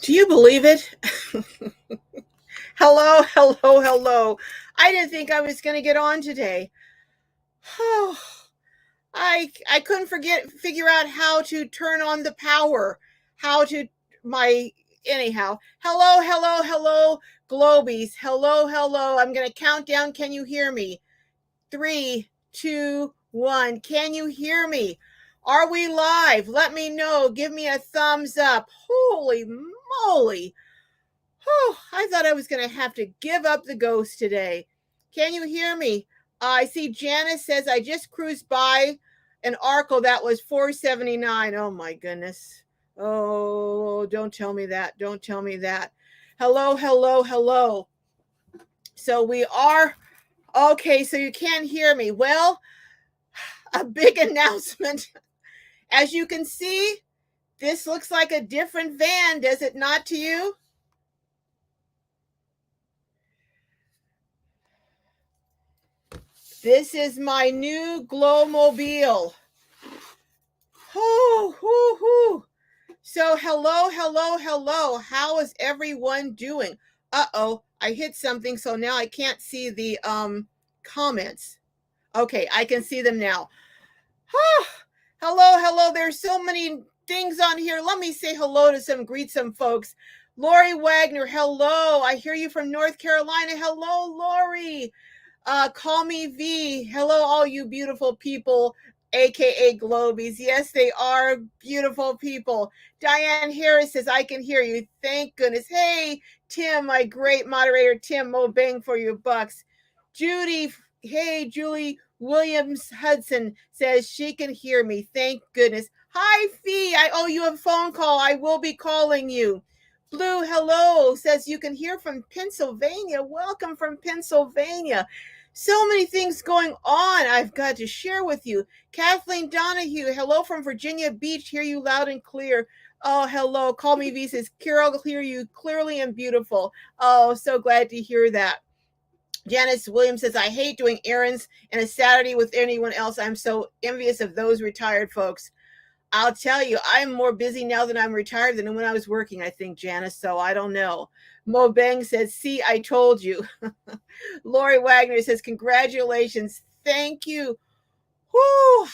Do you believe it? Hello, hello, hello. I didn't think I was going to get on today. Oh, I couldn't figure out how to turn on the power. How to my anyhow. Hello, hello, hello, Glowbies. Hello, hello. I'm going to count down. Can you hear me? 3, 2, 1. Can you hear me? Are we live? Let me know. Give me a thumbs up. Holy moly. Oh, I thought I was going to have to give up the ghost today. Can you hear me? I see Janice says I just cruised by an Arco that was $4.79. Oh my goodness. Oh, don't tell me that. Don't tell me that. Hello, hello, hello. So we are okay. So you can't hear me. Well, a big announcement. As you can see, this looks like a different van, does it not to you? This is my new Glowmobile. Hoo, hoo, hoo. So hello, hello, hello. How is everyone doing? Uh-oh, I hit something, so now I can't see the comments. Okay, I can see them now. Hello, hello. There's so many things on here. Let me say hello to greet some folks. Lori Wagner, hello. I hear you from North Carolina. Hello, Lori. Call me V. Hello, all you beautiful people, aka Globies. Yes, they are beautiful people. Diane Harris says, I can hear you. Thank goodness. Hey, Tim, my great moderator, Tim, Mo Bang for your bucks. Judy, hey, Julie Williams Hudson says she can hear me. Thank goodness. Hi, Fee. I owe you a phone call. I will be calling you. Blue, hello, says you can hear from Pennsylvania. Welcome from Pennsylvania. So many things going on I've got to share with you. Kathleen Donahue, hello from Virginia Beach. Hear you loud and clear. Oh, hello. Call me V says, Carol, hear you clearly and beautiful. Oh, so glad to hear that. Janice Williams says, I hate doing errands and a Saturday with anyone else. I'm so envious of those retired folks. I'll tell you, I'm more busy now that I'm retired than when I was working, I think, Janice. So I don't know. Mo Bang says, see, I told you. Lori Wagner says, congratulations. Thank you. Whoo.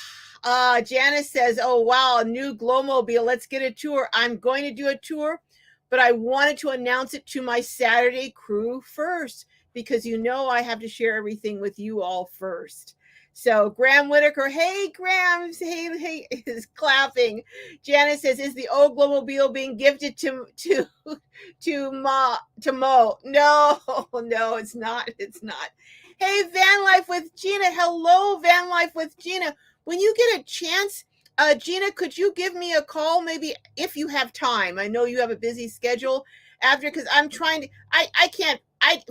Janice says, oh, wow, a new Glowmobile. Let's get a tour. I'm going to do a tour, but I wanted to announce it to my Saturday crew first because you know I have to share everything with you all first. So Graham Whitaker, hey Graham, hey, is clapping. Janice says, is the old Glowmobile being gifted to Mo? No, no, it's not. It's not. Hey, Van Life with Gina. Hello, Van Life with Gina. When you get a chance, Gina, could you give me a call maybe if you have time? I know you have a busy schedule after because I'm trying to. I can't.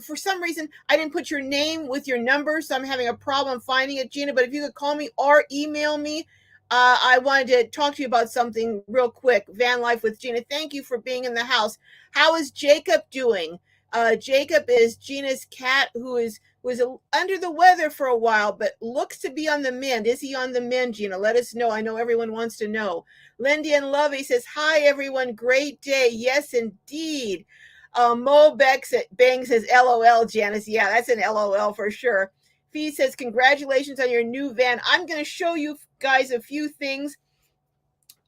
For some reason I didn't put your name with your number, so I'm having a problem finding it, Gina. But if you could call me or email me, I wanted to talk to you about something real quick. Van Life with Gina. Thank you for being in the house. How is Jacob doing? Jacob is Gina's cat who was under the weather for a while, but looks to be on the mend. Is he on the mend, Gina? Let us know. I know everyone wants to know. Lindy and Lovey says, hi, everyone. Great day. Yes, indeed. Mo Bang says, LOL, Janice. Yeah, that's an LOL for sure. Fee says, congratulations on your new van. I'm going to show you guys a few things.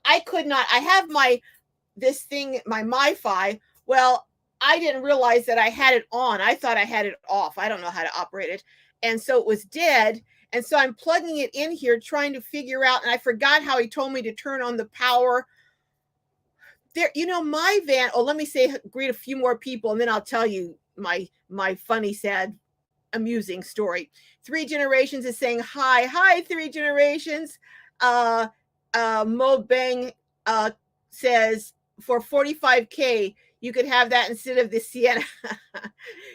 I have this thing, my MiFi. Well, I didn't realize that I had it on. I thought I had it off. I don't know how to operate it. And so it was dead. And so I'm plugging it in here, trying to figure out, and I forgot how he told me to turn on the power. There, my van. Oh, let me greet a few more people, and then I'll tell you my funny, sad, amusing story. 3 Generations is saying hi, 3 Generations. Mo Bang says for 45K you could have that instead of the Sienna.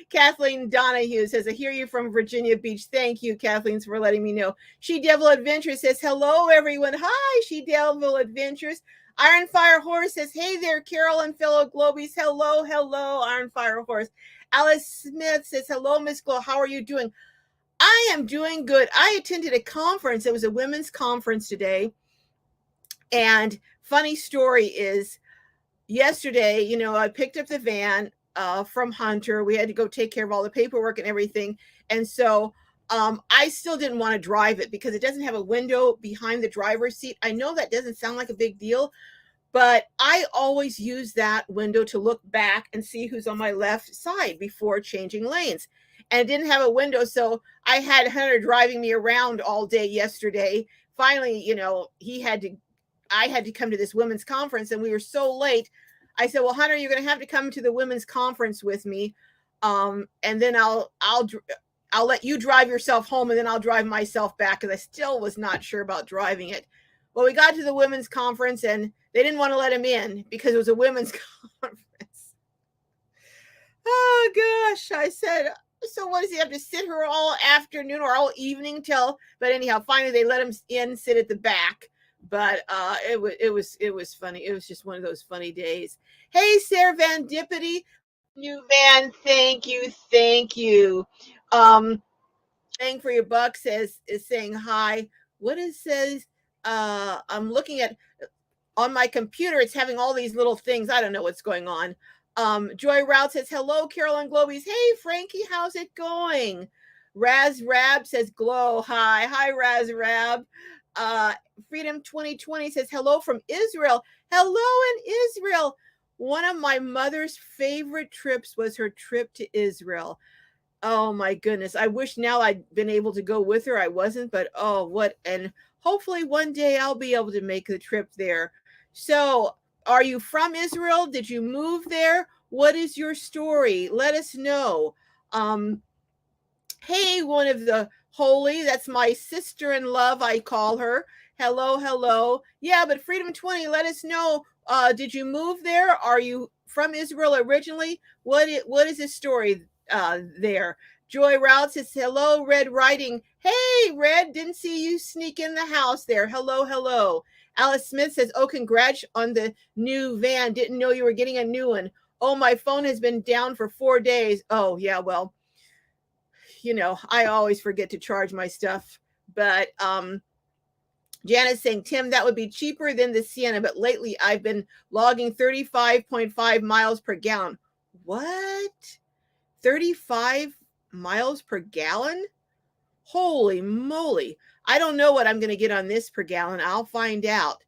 Kathleen Donahue says, I hear you from Virginia Beach. Thank you, Kathleen, for letting me know. She Devil Adventures says, hello, everyone. Hi, She Devil Adventures. Iron Fire Horse says, hey there, Carol and fellow Globies. Hello, hello, Iron Fire Horse. Alice Smith says, hello, Miss Glow. How are you doing? I am doing good. I attended a conference. It was a women's conference today. And funny story is, yesterday, you know, I picked up the van from Hunter. We had to go take care of all the paperwork and everything. And so I still didn't want to drive it because it doesn't have a window behind the driver's seat. I know that doesn't sound like a big deal, but I always use that window to look back and see who's on my left side before changing lanes. And it didn't have a window, so I had Hunter driving me around all day yesterday. Finally, you know, I had to come to this women's conference and we were so late. I said, "Well, Hunter, you're going to have to come to the women's conference with me. And then I'll let you drive yourself home and then I'll drive myself back cuz I still was not sure about driving it." Well, we got to the women's conference and they didn't want to let him in because it was a women's conference. Oh gosh, I said, so what does he have to sit here all afternoon or all evening till? But anyhow, finally they let him in, sit at the back. But it was funny. It was just one of those funny days. Hey, Sarah Van Dippity, new van. Thank you, thank you. Paying for your buck says is saying hi. What it says? I'm looking at on my computer, it's having all these little things. I don't know what's going on. Joy Route says, hello, Carol and Glowbies. Hey, Frankie, how's it going? Raz Rab says, glow. Hi. Hi, Raz Rab. Freedom 2020 says, hello from Israel. Hello in Israel. One of my mother's favorite trips was her trip to Israel. Oh my goodness. I wish now I'd been able to go with her. I wasn't, but oh, what, and hopefully one day I'll be able to make the trip there. So, are you from Israel? Did you move there? What is your story? Let us know. Hey, one of the holy, that's my sister in love, I call her. Hello, hello. Yeah, but Freedom 20, let us know. Did you move there? Are you from Israel originally? What is the story there? Joy Route says, hello, Red Riding. Hey, Red, didn't see you sneak in the house there. Hello, hello. Alice Smith says, oh, congrats on the new van. Didn't know you were getting a new one. Oh, my phone has been down for 4 days. Oh, yeah, well, you know, I always forget to charge my stuff. But Janice saying, Tim, that would be cheaper than the Sienna, but lately I've been logging 35.5 miles per gallon. What? 35 miles per gallon? Holy moly. I don't know what I'm going to get on this per gallon. I'll find out.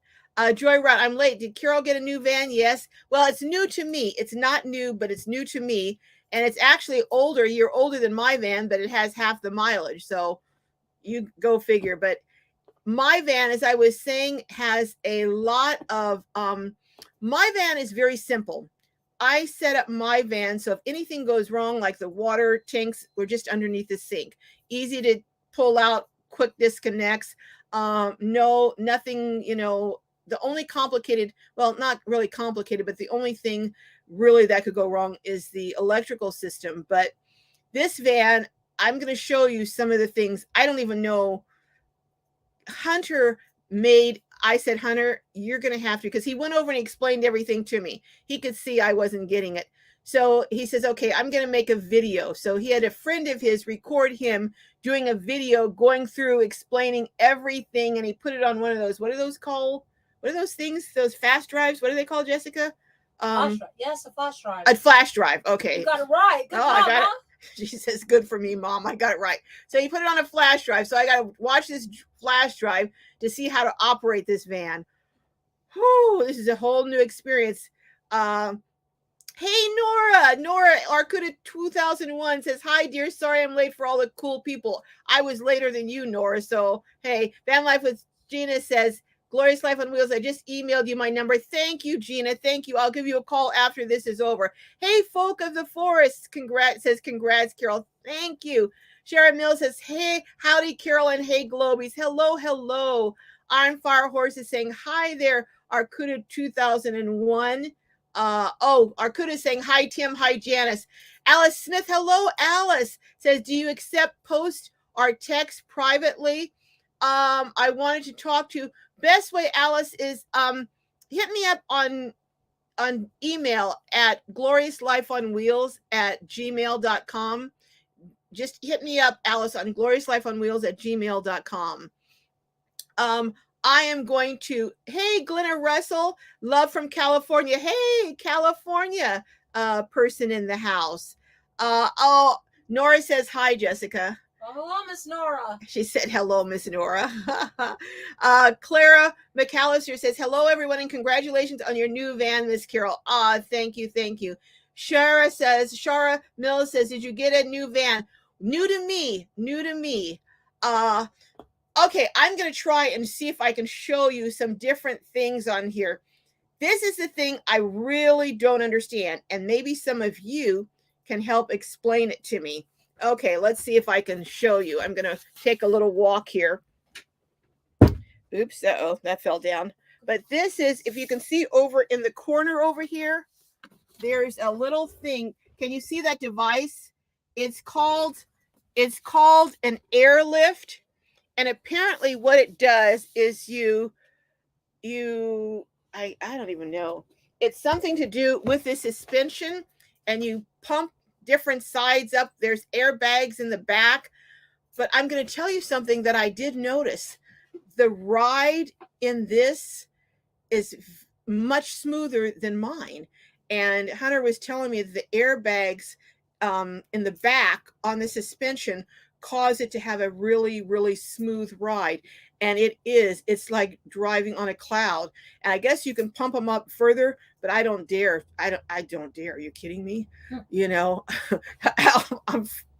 Joy Rod, I'm late. Did Carol get a new van? Yes. Well, it's new to me. It's not new, but it's new to me. And it's actually older. You're older than my van, but it has half the mileage. So you go figure. But my van, as I was saying, has a lot of, my van is very simple. I set up my van so if anything goes wrong, like the water tanks were just underneath the sink, easy to pull out, quick disconnects. No, nothing, you know, the only complicated, well, not really complicated, but the only thing really that could go wrong is the electrical system. But this van, I'm going to show you some of the things. I don't even know. Hunter made, I said, Hunter, you're going to have to, because he went over and explained everything to me. He could see I wasn't getting it. So he says, okay, I'm going to make a video. So he had a friend of his record him doing a video going through explaining everything. And he put it on one of those, what are those called? What are those things? Those fast drives? What are they called, Jessica? Yes, a flash drive. A flash drive. Okay. You got it right. Good job, I got huh? She says, good for me, Mom. I got it right. So he put it on a flash drive. So I got to watch this flash drive to see how to operate this van. Whew, this is a whole new experience. Hey, Nora Arcuda 2001 says, hi, dear. Sorry I'm late for all the cool people. I was later than you, Nora. So, hey, Van Life with Gina says, Glorious Life on Wheels, I just emailed you my number. Thank you, Gina. Thank you. I'll give you a call after this is over. Hey, Folk of the Forest, congrats, Carol. Thank you. Sharon Mills says, hey, howdy, Carol, and hey, Globies. Hello, hello. Iron Fire Horse is saying, hi there, Arcuda 2001. Arcuda is saying, hi, Tim. Hi, Janice. Alice Smith, hello, Alice. Says, do you accept post or text privately? I wanted to talk to. Best way, Alice, is hit me up on email at gloriouslifeonwheels@gmail.com. Just hit me up, Alice, on gloriouslifeonwheels@gmail.com. I am going to, hey, Glenna Russell, love from California. Hey, California person in the house. Oh, Nora says, hi, Jessica. Oh, hello, Miss Nora. She said, hello, Miss Nora. Clara McAllister says, hello, everyone, and congratulations on your new van, Miss Carol. Thank you, thank you. Shara Mills says, did you get a new van? New to me, new to me. Okay, I'm going to try and see if I can show you some different things on here. This is the thing I really don't understand, and maybe some of you can help explain it to me. Okay, let's see if I can show you. I'm going to take a little walk here. Oops, uh-oh, that fell down. But this is, if you can see over in the corner over here, there's a little thing. Can you see that device? It's called an airlift. And apparently what it does is I don't even know. It's something to do with the suspension, and you pump different sides up. There's airbags in the back. But I'm going to tell you something that I did notice. The ride in this is much smoother than mine. And Hunter was telling me that the airbags in the back on the suspension cause it to have a really, really smooth ride. And it's like driving on a cloud. And I guess you can pump them up further, but I don't dare. I don't dare. Are you kidding me? You know,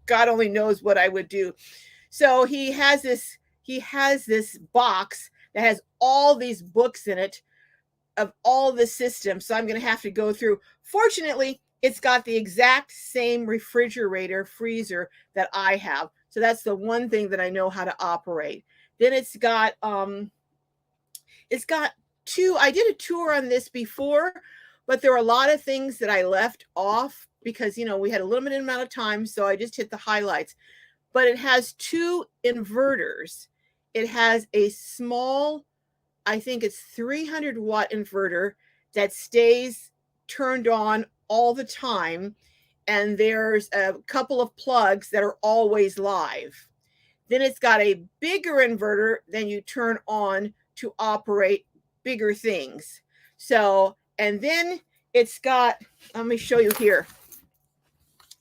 God only knows what I would do. So he has this box that has all these books in it of all the systems. So I'm going to have to go through. Fortunately, it's got the exact same refrigerator freezer that I have. So that's the one thing that I know how to operate. Then it's got two. I did a tour on this before, but there were a lot of things that I left off because we had a limited amount of time, so I just hit the highlights. But it has two inverters. It has a small, I think it's 300-watt inverter that stays turned on all the time. And there's a couple of plugs that are always live. Then it's got a bigger inverter than you turn on to operate bigger things. So, and then it's got, let me show you here.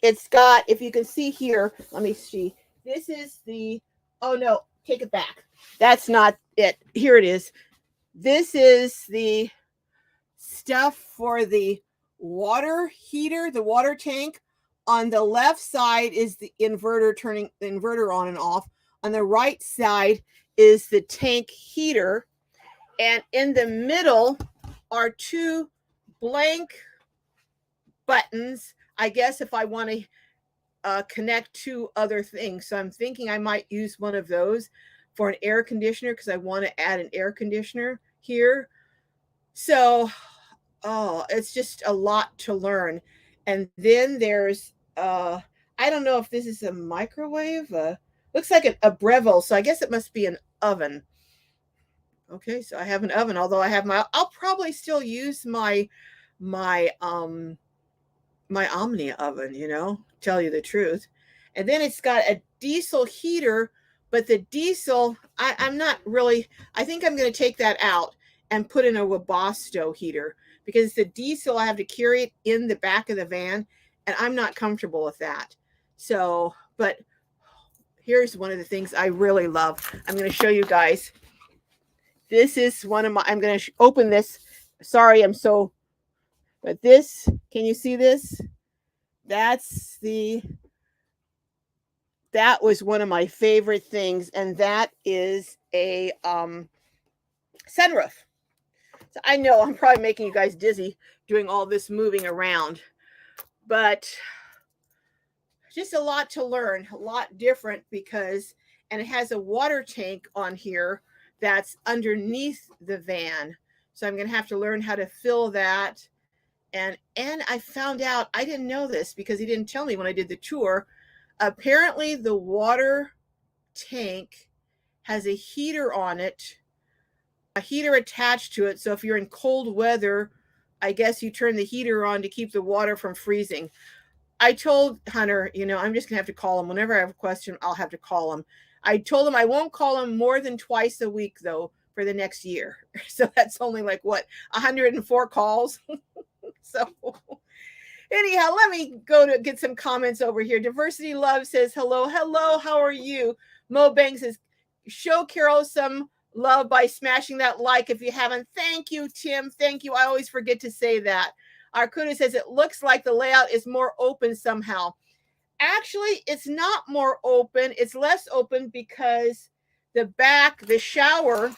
It's got, if you can see here, let me see. This is the, oh no, take it back. That's not it. Here it is. This is the stuff for the water heater, the water tank. On the left side is the inverter, turning the inverter on and off. On the right side is the tank heater. And in the middle are two blank buttons, I guess, if I want to connect two other things. So I'm thinking I might use one of those for an air conditioner because I want to add an air conditioner here. So, it's just a lot to learn. And then there's, I don't know if this is a microwave. Looks like a Breville, so I guess it must be an oven. Okay, so I have an oven, although I'll probably still use my Omnia oven, tell you the truth. And then it's got a diesel heater, but the diesel, I'm not really, I think I'm going to take that out and put in a Webasto heater because the diesel, I have to carry it in the back of the van, and I'm not comfortable with that. So, but here's one of the things I really love. I'm going to show you guys. This is one of my, I'm going to open this. Sorry, but this, can you see this? That was one of my favorite things, and that is a sunroof. So I know I'm probably making you guys dizzy doing all this moving around, but just a lot to learn, a lot different and it has a water tank on here that's underneath the van. So I'm going to have to learn how to fill that. And I found out, I didn't know this because he didn't tell me when I did the tour. Apparently the water tank has a heater on it, a heater attached to it. So if you're in cold weather, I guess you turn the heater on to keep the water from freezing. I told Hunter, I'm just going to have to call him. Whenever I have a question, I'll have to call him. I told him I won't call him more than twice a week, though, for the next year. So that's only like what, 104 calls. So anyhow, let me go to get some comments over here. Diversity Love says, hello, how are you? Mo Bang says, show Carol some love by smashing that like if you haven't. Thank you, Tim. Thank you. I always forget to say that. Arcuda says, it looks like the layout is more open somehow. Actually, it's not more open. It's less open because the back, the shower,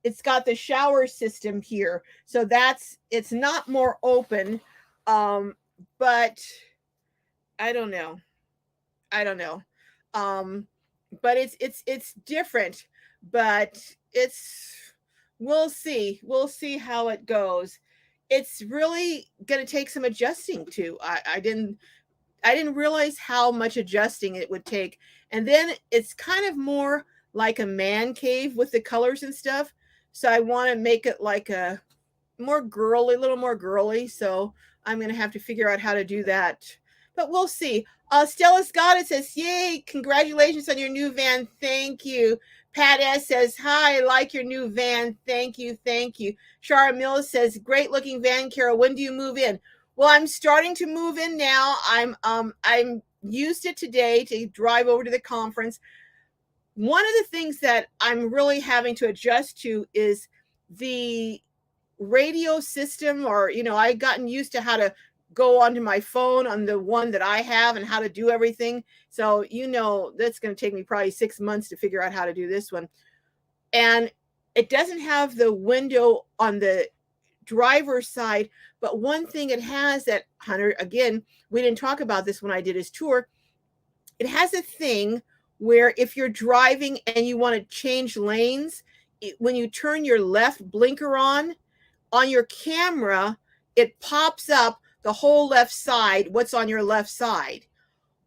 it's got the shower system here. So it's not more open. But I don't know. But it's different, but we'll see how it goes. It's really going to take some adjusting to. I didn't realize how much adjusting it would take. And then it's kind of more like a man cave with the colors and stuff. So I want to make it like a little more girly. So I'm going to have to figure out how to do that. But we'll see. Stella Scott says, yay, congratulations on your new van. Thank you. Pat S says, hi, I like your new van. Thank you. Shara Mills says, great looking van, Carol. When do you move in? Well, I'm starting to move in now. I'm used it today to drive over to the conference. One of the things that I'm really having to adjust to is the radio system, or I've gotten used to how to go onto my phone on the one that I have and how to do everything. So that's going to take me probably 6 months to figure out how to do this one. And it doesn't have the window on the driver's side, but one thing it has that, Hunter, again, we didn't talk about this when I did his tour. It has a thing where if you're driving and you want to change lanes, when you turn your left blinker on your camera, it pops up the whole left side, what's on your left side.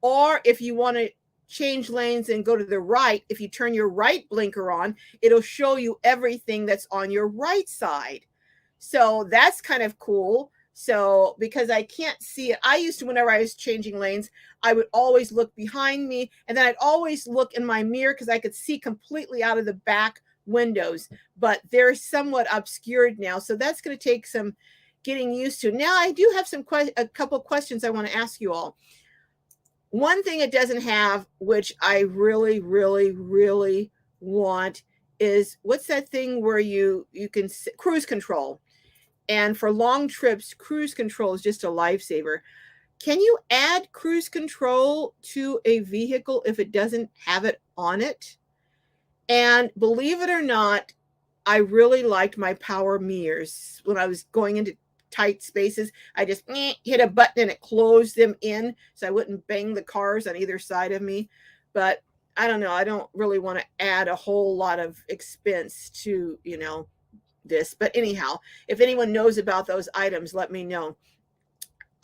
Or if you want to change lanes and go to the right, if you turn your right blinker on, it'll show you everything that's on your right side. So that's kind of cool. So because I can't see it, I used to, whenever I was changing lanes, I would always look behind me, and then I'd always look in my mirror because I could see completely out of the back windows, but they're somewhat obscured now. So that's going to take some getting used to. Now I do have a couple questions I want to ask you all. One thing it doesn't have, which I really, really, really want, is what's that thing where you can cruise control. And for long trips, cruise control is just a lifesaver. Can you add cruise control to a vehicle if it doesn't have it on it? And believe it or not, I really liked my power mirrors. When I was going into tight spaces, I just hit a button and it closed them in so I wouldn't bang the cars on either side of me. But I don't know. I don't really want to add a whole lot of expense to, this. But anyhow, if anyone knows about those items, let me know.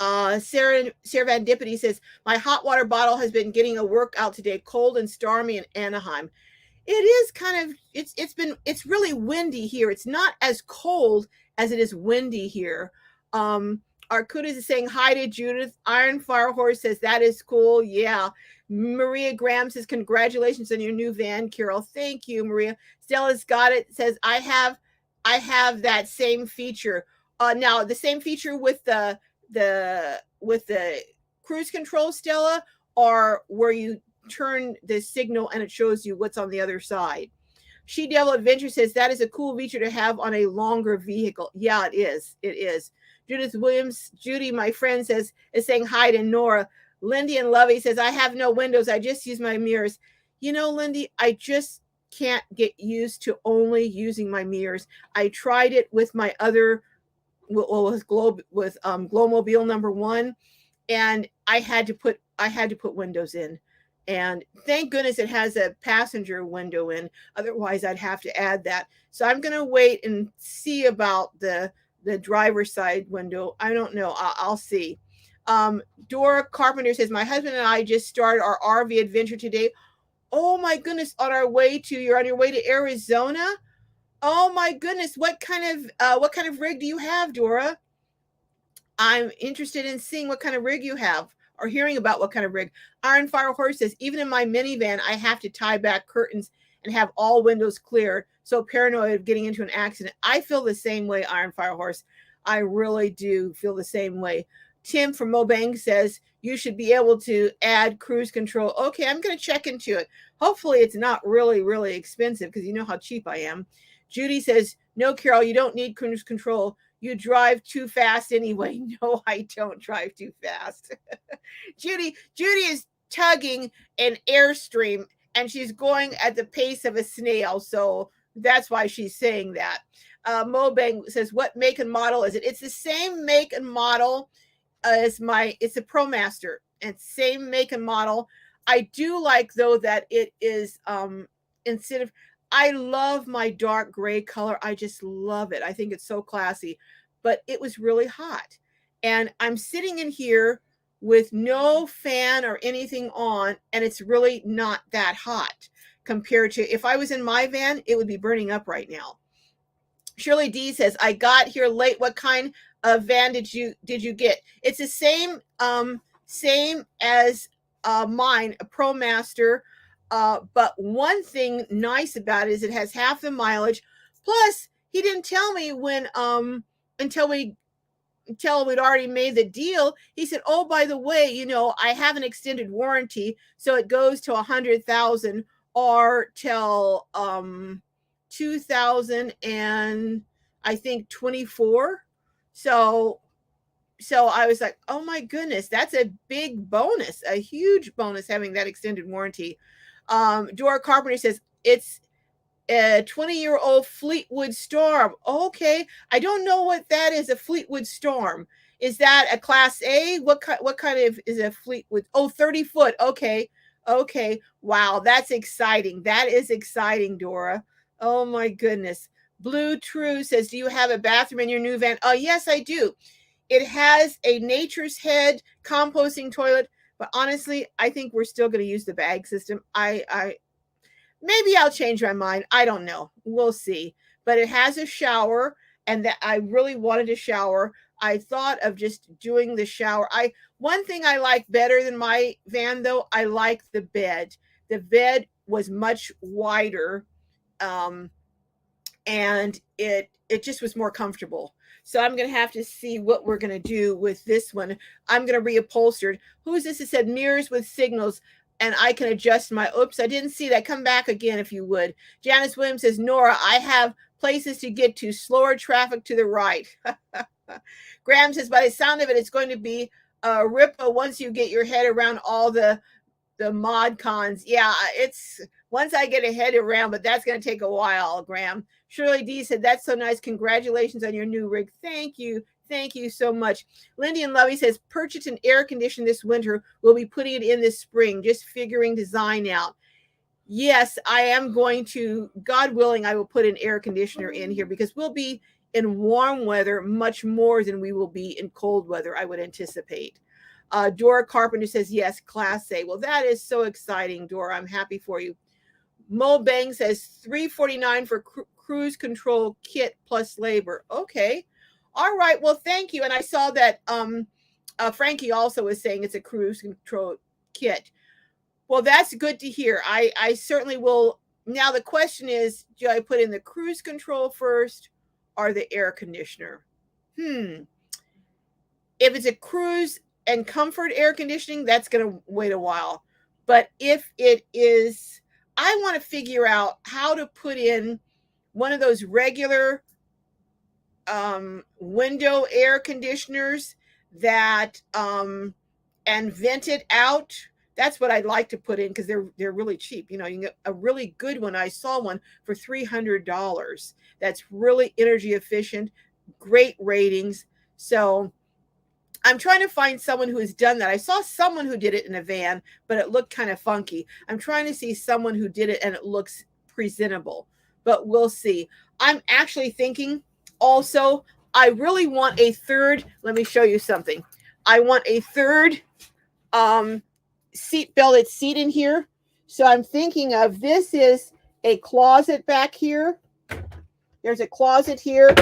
Sarah Van Dippity says, my hot water bottle has been getting a workout today, cold and stormy in Anaheim. It is kind of, it's really windy here. It's not as cold as it is windy here. Arcudas is saying hi to Judith. Iron Fire Horse says, that is cool. Yeah. Maria Graham says, congratulations on your new van, Carol. Thank you, Maria. Stella's got it. Says, I have that same feature. Now the same feature with the cruise control, Stella, or where you turn the signal and it shows you what's on the other side. She Devil Adventure says, that is a cool feature to have on a longer vehicle. Yeah, it is. Judith Williams, Judy, my friend, is saying hi to Nora. Lindy and Lovey says, I have no windows. I just use my mirrors. Lindy, I just can't get used to only using my mirrors. I tried it with my other, with Glowmobile number 1, and I had to put windows in. And thank goodness it has a passenger window in. Otherwise, I'd have to add that. So I'm going to wait and see about the driver's side window. I don't know. I'll see. Dora Carpenter says, my husband and I just started our RV adventure today. Oh my goodness, you're on your way to Arizona? Oh my goodness, what kind of rig do you have, Dora? I'm interested in seeing what kind of rig you have, or hearing about what kind of rig. Iron Fire Horse says, even in my minivan, I have to tie back curtains and have all windows clear, so paranoid of getting into an accident. I feel the same way, Iron Fire Horse. I really do feel the same way. Tim from Mobang says you should be able to add cruise control. Okay, I'm going to check into it. Hopefully it's not really, really expensive because you know how cheap I am. Judy says, no, Carol, you don't need cruise control. You drive too fast anyway. No, I don't drive too fast. Judy is tugging an Airstream and she's going at the pace of a snail. So that's why she's saying that. Mobang says, what make and model is it? It's the same make and model as it's a ProMaster. It's same make and model. I do like though that it is instead of, I love my dark gray color. I just love it. I think it's so classy, but it was really hot. And I'm sitting in here with no fan or anything on, and it's really not that hot compared to if I was in my van, it would be burning up right now. Shirley D says, I got here late. What kind of van did you get? It's the same as mine, a ProMaster. But one thing nice about it is it has half the mileage. Plus, he didn't tell me when until we'd already made the deal. He said, oh, by the way, you know, I have an extended warranty, so it goes to 100,000 or till 2000 and I think 24. So I was like, oh my goodness, that's a big bonus, a huge bonus having that extended warranty. Dora Carpenter says it's a 20-year-old Fleetwood Storm. Okay, I don't know what that is. A Fleetwood Storm, is that a Class A? What kind of is a Fleetwood? Oh, 30 foot. Okay, wow, that's exciting. That is exciting, Dora. Oh my goodness. Blue True says, do you have a bathroom in your new van? Oh, yes, I do. It has a Nature's Head composting toilet, but honestly, I think we're still going to use the bag system. Maybe I'll change my mind. I don't know. We'll see. But it has a shower, and that I really wanted a shower. I thought of just doing the shower. One thing I like better than my van, though, I like the bed. The bed was much wider, and it just was more comfortable. So I'm going to have to see what we're going to do with this one. I'm going to reupholster. Who's this? It said mirrors with signals, and I can adjust my, oops, I didn't see that. Come back again if you would. Janice Williams says, Nora, I have places to get to, slower traffic to the right. Graham says, by the sound of it, it's going to be a ripple once you get your head around all the mod cons. Yeah, it's once I get a head around, but that's going to take a while, Graham. Shirley D said, that's so nice. Congratulations on your new rig. Thank you. Thank you so much. Lindy and Lovey says, purchase an air conditioner this winter. We'll be putting it in this spring, just figuring design out. Yes, I am going to, God willing, I will put an air conditioner in here because we'll be in warm weather much more than we will be in cold weather, I would anticipate. Dora Carpenter says, yes, Class A. Well, that is so exciting, Dora. I'm happy for you. Mo Bang says $349 for cruise control kit plus labor. Okay. All right. Well, thank you. And I saw that Frankie also was saying it's a cruise control kit. Well, that's good to hear. I certainly will. Now, the question is, do I put in the cruise control first or the air conditioner? If it's a cruise and comfort air conditioning, that's going to wait a while. But if it is, I want to figure out how to put in one of those regular window air conditioners that and vent it out. That's what I'd like to put in because they're really cheap. You know, you can get a really good one. I saw one for $300. That's really energy efficient, great ratings. So I'm trying to find someone who has done that. I saw someone who did it in a van, but it looked kind of funky. I'm trying to see someone who did it and it looks presentable, but we'll see. I'm actually thinking also, I really want a third. Let me show you something. I want a third belted seat in here. So I'm thinking of, this is a closet back here. There's a closet here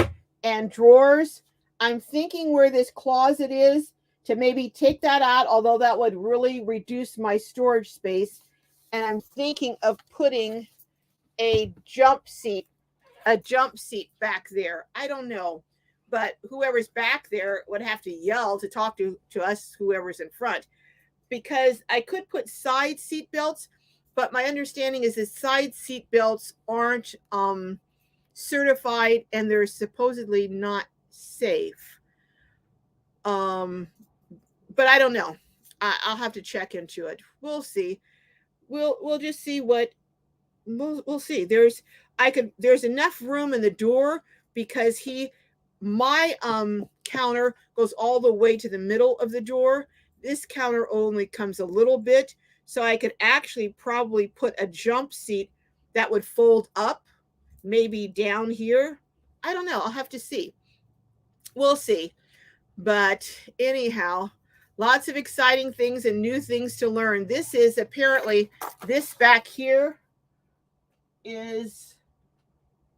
and drawers. I'm thinking where this closet is to maybe take that out, although that would really reduce my storage space. And I'm thinking of putting a jump seat back there. I don't know, but whoever's back there would have to yell to talk to us, whoever's in front, because I could put side seat belts, but my understanding is that side seat belts aren't certified and they're supposedly not safe. But I don't know. I'll have to check into it. We'll see. We'll just see what we'll see. There's enough room in the door because my counter goes all the way to the middle of the door. This counter only comes a little bit, so I could actually probably put a jump seat that would fold up, maybe down here. I don't know. I'll have to see. We'll see. But anyhow, lots of exciting things and new things to learn. This is apparently, this back here is,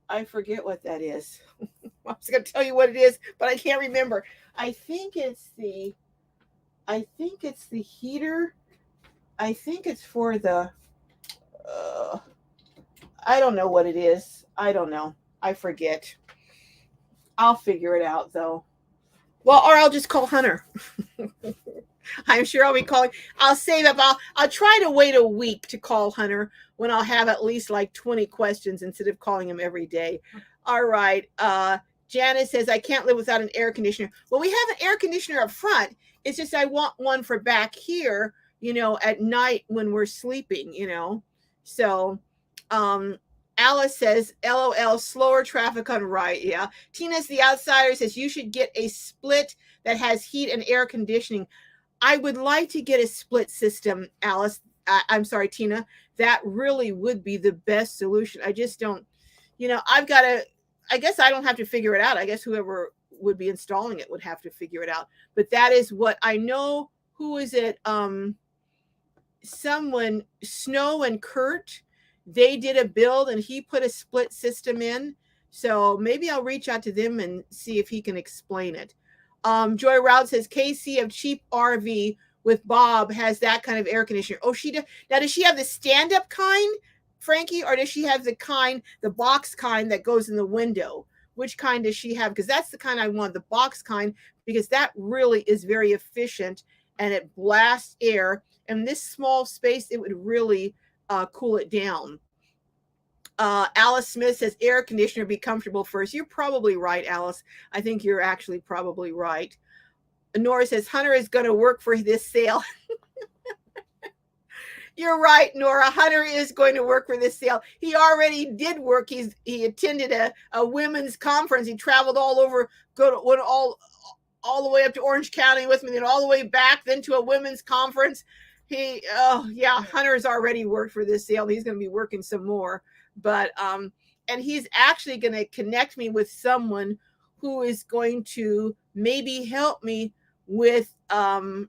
I forget what that is. I was going to tell you what it is, but I can't remember. I think it's the heater. I think it's for the, I don't know what it is. I don't know. I forget. I'll figure it out though. Well, or I'll just call Hunter. I'm sure I'll be calling. I'll save up. I'll try to wait a week to call Hunter when I'll have at least like 20 questions instead of calling him every day. All right. Janice says, I can't live without an air conditioner. Well, we have an air conditioner up front. It's just I want one for back here, at night when we're sleeping, So Alice says, LOL, slower traffic on right. Yeah. Tina's the outsider says you should get a split that has heat and air conditioning. I would like to get a split system, Alice. I'm sorry, Tina. That really would be the best solution. I just don't, I guess I don't have to figure it out. I guess whoever would be installing it would have to figure it out. But that is what I know. Who is it? Someone, Snow and Kurt, they did a build and he put a split system in. So maybe I'll reach out to them and see if he can explain it. Joy Route says KC of Cheap RV with Bob has that kind of air conditioner. Oh, she does. Now, does she have the stand-up kind, Frankie, or does she have the box kind that goes in the window? Which kind does she have? Because that's the kind I want, the box kind, because that really is very efficient and it blasts air. And this small space, it would really cool it down. Alice Smith says air conditioner, be comfortable first. You're probably right, Alice. I think you're actually probably right. Nora says Hunter is going to work for this sale. You're right, Nora. Hunter is going to work for this sale. He already did work. He attended a women's conference. He traveled all over, all the way up to Orange County with me, then all the way back, then to a women's conference. Hunter's already worked for this sale. He's going to be working some more. But and he's actually going to connect me with someone who is going to maybe help me with an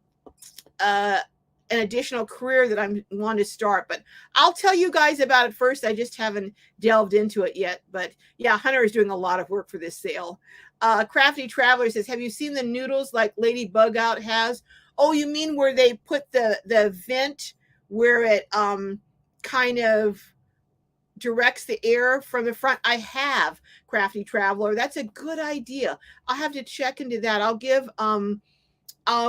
additional career that I want to start. But I'll tell you guys about it first. I just haven't delved into it yet. But yeah, Hunter is doing a lot of work for this sale. Crafty Traveler says, have you seen the noodles like Lady Bug Out has? Oh, you mean where they put the vent where it kind of directs the air from the front? I have, Crafty Traveler. That's a good idea. I'll have to check into that. I'll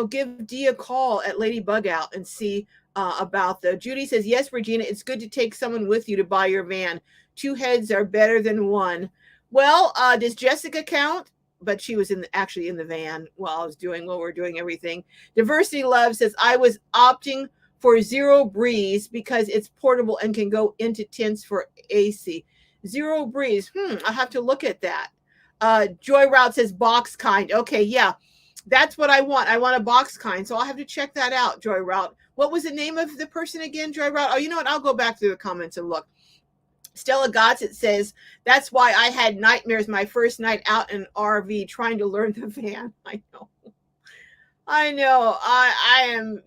give Dee a call at Lady Bug Out and see about the. Judy says, yes, Regina, it's good to take someone with you to buy your van. 2 heads are better than 1. Well, does Jessica count? But she was actually in the van while we're doing everything. Diversity Love says, I was opting for Zero Breeze because it's portable and can go into tents for AC. Zero Breeze. I'll have to look at that. Joy Route says box kind. Okay, yeah. That's what I want. I want a box kind. So I'll have to check that out, Joy Route. What was the name of the person again, Joy Route? Oh, you know what? I'll go back through the comments and look. Stella Gossett says, that's why I had nightmares my first night out in RV trying to learn the van. I know. I am,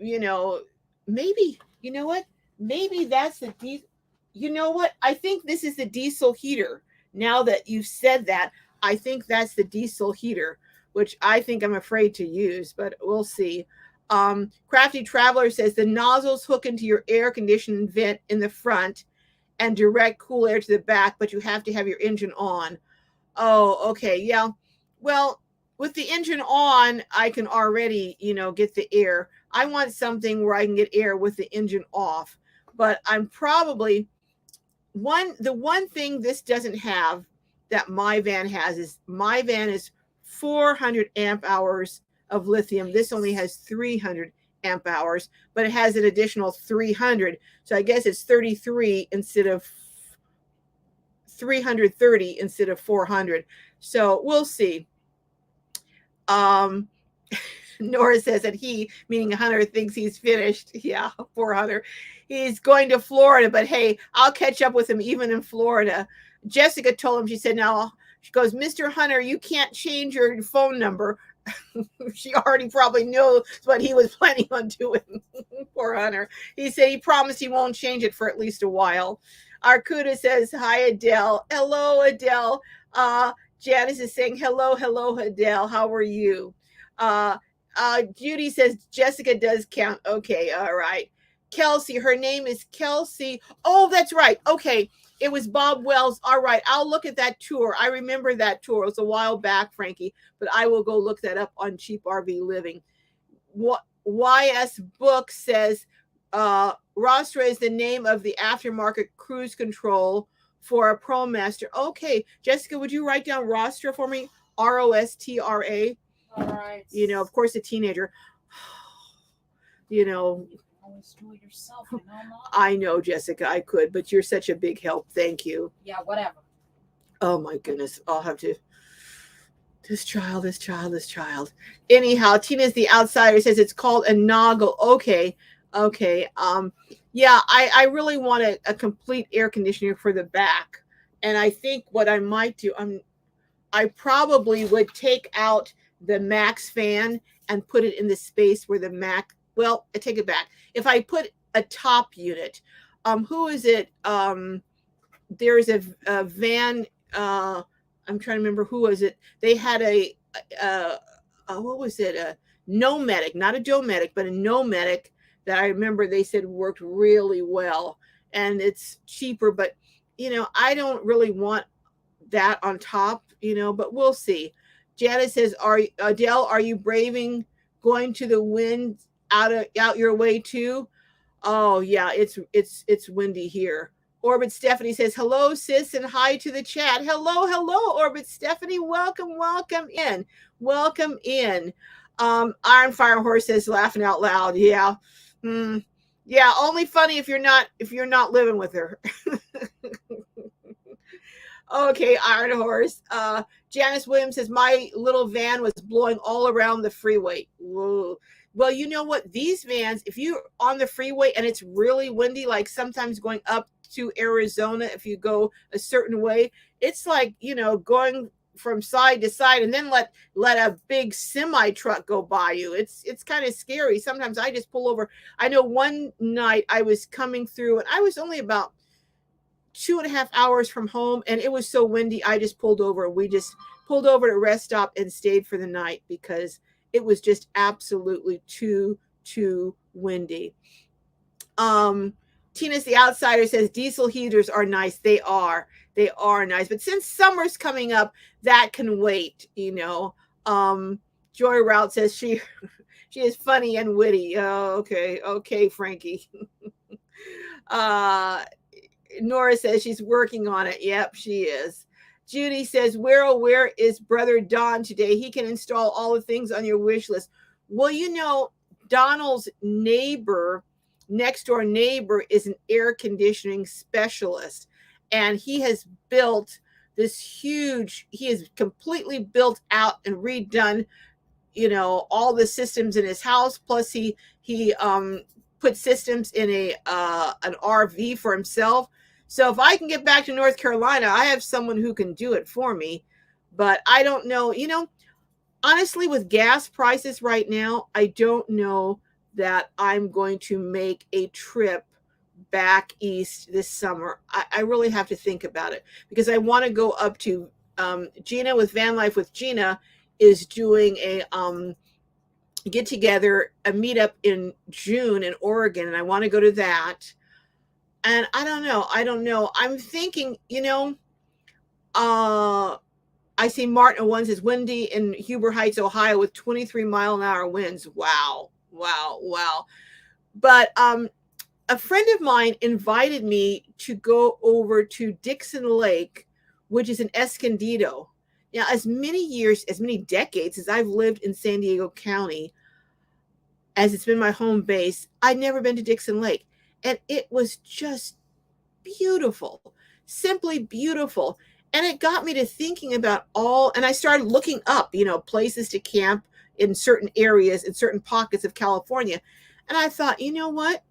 maybe, you know what? Maybe that's the diesel. You know what? I think this is the diesel heater. Now that you've said that, I think that's the diesel heater, which I think I'm afraid to use, but we'll see. Crafty Traveler says the nozzles hook into your air conditioning vent in the front, and direct cool air to the back, but you have to have your engine on. Oh, okay. Yeah. Well, with the engine on, I can already, get the air. I want something where I can get air with the engine off. But I'm probably the one thing this doesn't have that my van has is my van is 400 amp hours of lithium. This only has 300 amp hours, but it has an additional 300. So I guess it's 33 instead of 330 instead of 400. So we'll see. Nora says that he, meaning Hunter, thinks he's finished. Yeah, poor Hunter. He's going to Florida, but hey, I'll catch up with him even in Florida. Jessica told him, she said, now, she goes, Mr. Hunter, you can't change your phone number. She already probably knows what he was planning on doing. Poor Hunter. He said he promised he won't change it for at least a while. Arcuda says, hi, Adele. Hello, Adele. Janice is saying, hello, Adele. How are you? Judy says, Jessica does count. Okay, all right. Kelsey, her name is Kelsey. Oh, that's right. Okay, it was Bob Wells. All right, I'll look at that tour. I remember that tour. It was a while back, Frankie, but I will go look that up on Cheap RV Living. YS Book says, Rostra is the name of the aftermarket cruise control for a ProMaster. Okay, Jessica, would you write down Rostra for me? ROSTRA. All right. Of course, a teenager. Always do it yourself, Mom. I know, Jessica, I could, but you're such a big help. Thank you. Yeah, whatever. Oh my goodness, I'll have to. This child. Anyhow, Tina's the outsider says it's called a noggle. Okay. Yeah, I really want a complete air conditioner for the back. And I think what I might do, I probably would take out the Max fan and put it in the space where the Mac, well, I take it back. If I put a top unit, who is it? There's a van, I'm trying to remember who was it. They had what was it? A Nomadic, not a Domedic, but a Nomadic that I remember they said worked really well. And it's cheaper, but I don't really want that on top, but we'll see. Janice says, Adele, are you braving going to the wind out your way too? Oh yeah, it's windy here. Orbit Stephanie says, hello, sis, and hi to the chat. Hello, Orbit Stephanie. Welcome in. Iron Fire Horse says, laughing out loud. Yeah. Yeah, only funny if you're not living with her. Okay, Iron Horse. Janice Williams says, my little van was blowing all around the freeway. Whoa. Well, you know what? These vans, if you're on the freeway and it's really windy, like sometimes going up to Arizona, if you go a certain way, it's like, going from side to side and then let a big semi truck go by you. It's kind of scary. Sometimes I just pull over. I know one night I was coming through and I was only about 2.5 hours from home and it was so windy. I just pulled over. We just pulled over to a rest stop and stayed for the night because it was just absolutely too windy. Tina's the outsider says diesel heaters are nice. They are nice, but since summer's coming up, that can wait. Joy Route says she is funny and witty. Oh, okay, Frankie. Nora says she's working on it. Yep, she is. Judy says, where is Brother Don today? He can install all the things on your wish list. Well, Donald's next door neighbor is an air conditioning specialist. And he has built he has completely built out and redone, all the systems in his house. Plus he put systems in an RV for himself. So if I can get back to North Carolina, I have someone who can do it for me. But I don't know, honestly, with gas prices right now, I don't know that I'm going to make a trip back east this summer. I really have to think about it because I want to go up to Gina with Van Life with Gina is doing a get together, a meetup in June in Oregon, and I want to go to that. And I don't know. I'm thinking, uh, I see Martin one says windy in Huber Heights, Ohio with 23-mile-an-hour winds. Wow. Wow. Wow. But a friend of mine invited me to go over to Dixon Lake, which is in Escondido. Now, as many decades as I've lived in San Diego County, as it's been my home base, I'd never been to Dixon Lake. And it was just beautiful, simply beautiful. And it got me to thinking about and I started looking up, places to camp in certain areas, in certain pockets of California. And I thought, you know what?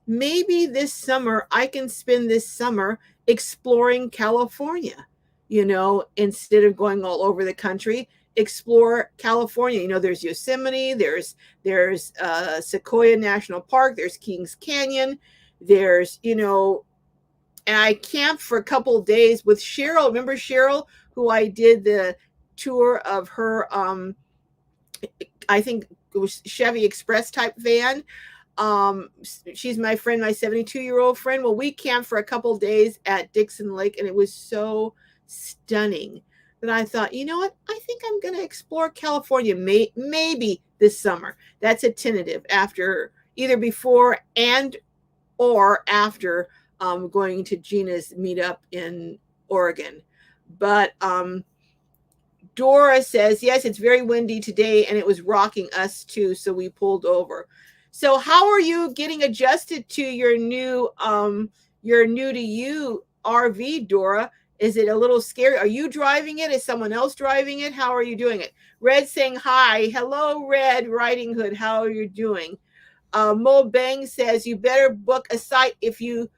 Maybe this summer I can spend this summer exploring California, instead of going all over the country. Explore California. There's Yosemite, there's Sequoia National Park, there's Kings Canyon, there's, and I camped for a couple of days with Cheryl. Remember Cheryl, who I did the tour of her, I think it was Chevy Express type van. She's my friend, my 72-year-old friend. Well, we camped for a couple of days at Dixon Lake, and it was so stunning that I thought, you know what? I think I'm going to explore California maybe this summer. That's a tentative, after either before and or after going to Gina's meetup in Oregon. But Dora says, yes, it's very windy today and it was rocking us too, so we pulled over. So how are you getting adjusted to your new to you RV, Dora? Is it a little scary? Are you driving it? Is someone else driving it? How are you doing it? Red saying hi. Hello, Red Riding Hood. How are you doing? Mo Bang says, you better book a site if you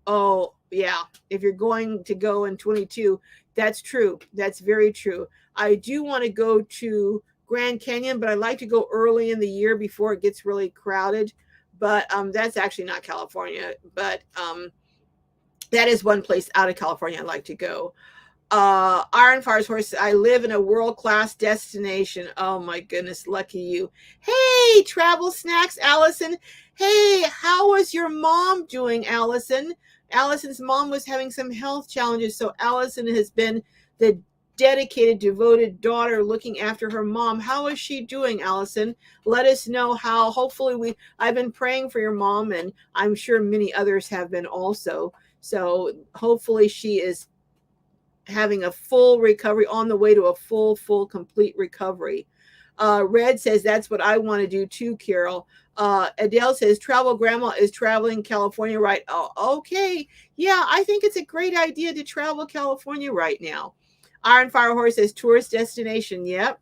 if you're going to go in 22. That's true. That's very true. I do want to go to Grand Canyon, but I like to go early in the year before it gets really crowded. But that's actually not California. But that is one place out of California I'd like to go. Iron Fire's Horse, I live in a world-class destination. Oh my goodness, lucky you. Hey, Travel Snacks, Allison. Hey, how was your mom doing, Allison? Allison's mom was having some health challenges, so Allison has been the dedicated, devoted daughter looking after her mom. How is she doing, Allison? Let us know how. Hopefully I've been praying for your mom, and I'm sure many others have been also. So hopefully she is having a full recovery, on the way to a full, complete recovery. Red says, that's what I want to do too, Carol. Adele says, travel grandma is traveling California, right? Oh, okay. Yeah, I think it's a great idea to travel California right now. Iron Fire Horse says, tourist destination. Yep.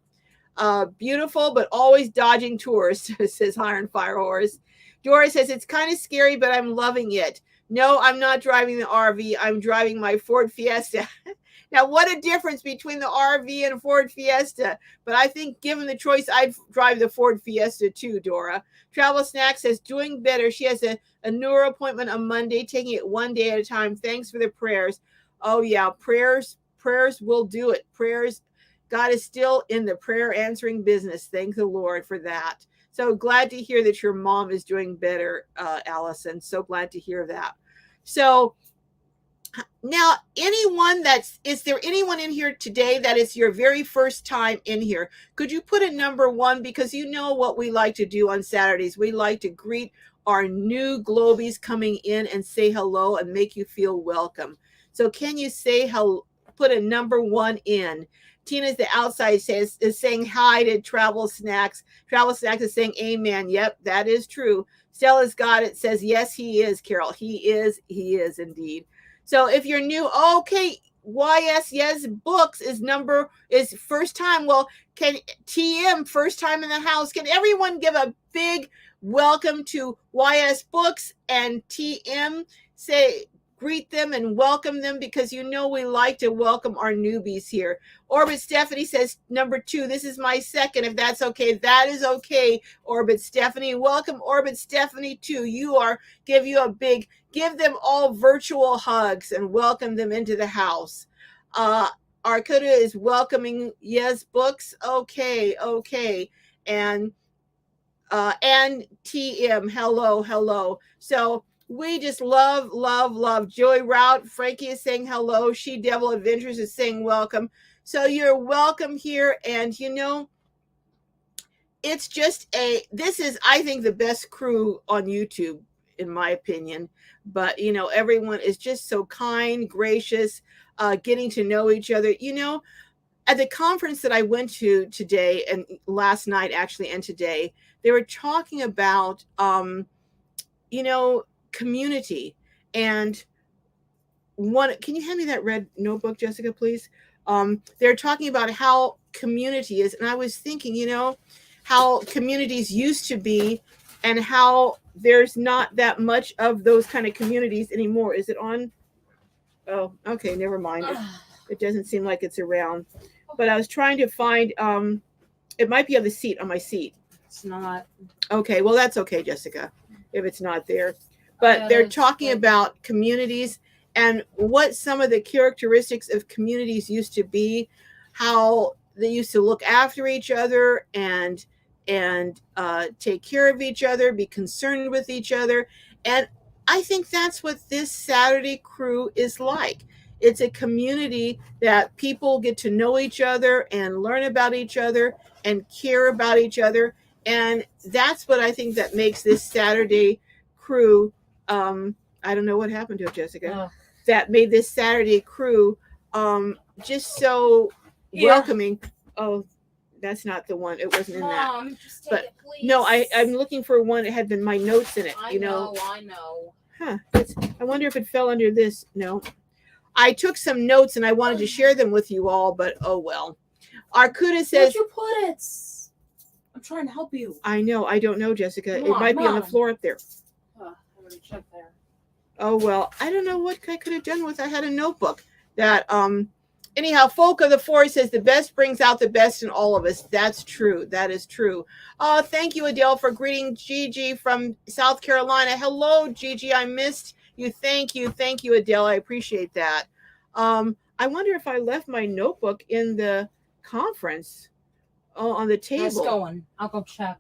Beautiful, but always dodging tourists, says Iron Fire Horse. Doris says, it's kind of scary, but I'm loving it. No, I'm not driving the RV. I'm driving my Ford Fiesta. Now, what a difference between the RV and a Ford Fiesta. But I think given the choice, I'd drive the Ford Fiesta too, Dora. Travel Snack says, doing better. She has a neuro appointment on Monday, taking it one day at a time. Thanks for the prayers. Oh, yeah, prayers will do it. Prayers, God is still in the prayer answering business. Thank the Lord for that. So glad to hear that your mom is doing better, Allison. So glad to hear that. So now, is there anyone in here today that is your very first time in here? Could you put a number 1? Because you know what we like to do on Saturdays. We like to greet our new Glowbies coming in and say hello and make you feel welcome. So can you say hello, put a number 1 in? Tina's the outside is saying hi to Travel Snacks. Travel Snacks is saying amen. Yep, that is true. Stella's got it, says yes, he is, Carol. He is indeed. So if you're new, okay, yes books is first time. Well, can TM first time in the house? Can everyone give a big welcome to YS Books and TM? Greet them and welcome them, because you know we like to welcome our newbies here. Orbit Stephanie says number 2. This is my second, if that's okay. That is okay, Orbit Stephanie. Welcome, Orbit Stephanie, too. Give them all virtual hugs and welcome them into the house. Arcuda is welcoming Yes Books. Okay. And TM, hello. So We just love, love, love. Joy Rout, Frankie is saying hello. She Devil Adventures is saying welcome. So you're welcome here. And it's just this is, I think, the best crew on YouTube, in my opinion. But, everyone is just so kind, gracious, getting to know each other. At the conference that I went to today and last night, actually, and today, they were talking about, community. And can you hand me that red notebook, Jessica, please? They're talking about how community is. And I was thinking, how communities used to be and how there's not that much of those kind of communities anymore. Is it on? Oh, okay, never mind. It doesn't seem like it's around. But I was trying to find, it might be on my seat. It's not. Okay, well, that's okay, Jessica, if it's not there. But they're talking about communities and what some of the characteristics of communities used to be, how they used to look after each other and take care of each other, be concerned with each other. And I think that's what this Saturday crew is like. It's a community that people get to know each other and learn about each other and care about each other. And that's what I think that makes this Saturday crew. I don't know what happened to it, Jessica. That made this Saturday crew just so welcoming. Oh, that's not the one. It wasn't in Mom, that. just take But it, please. no, I'm looking for one that had been my notes in it. I know. Huh. I wonder if it fell under this. No. I took some notes and I wanted to share them with you all, but oh well. Arcuda says, where'd you put it? I'm trying to help you. I know. I don't know, Jessica. Come it on, might be on the Mom. floor up there. I already checked there. Oh well, I don't know what I could have done with. I had a notebook that anyhow, Folk of the Forest says the best brings out the best in all of us. That's true. That is true. Oh, thank you, Adele, for greeting Gigi from South Carolina. Hello, Gigi. I missed you. Thank you, Adele. I appreciate that. I wonder if I left my notebook in the conference. Oh, on the table. Let's going. I'll go check.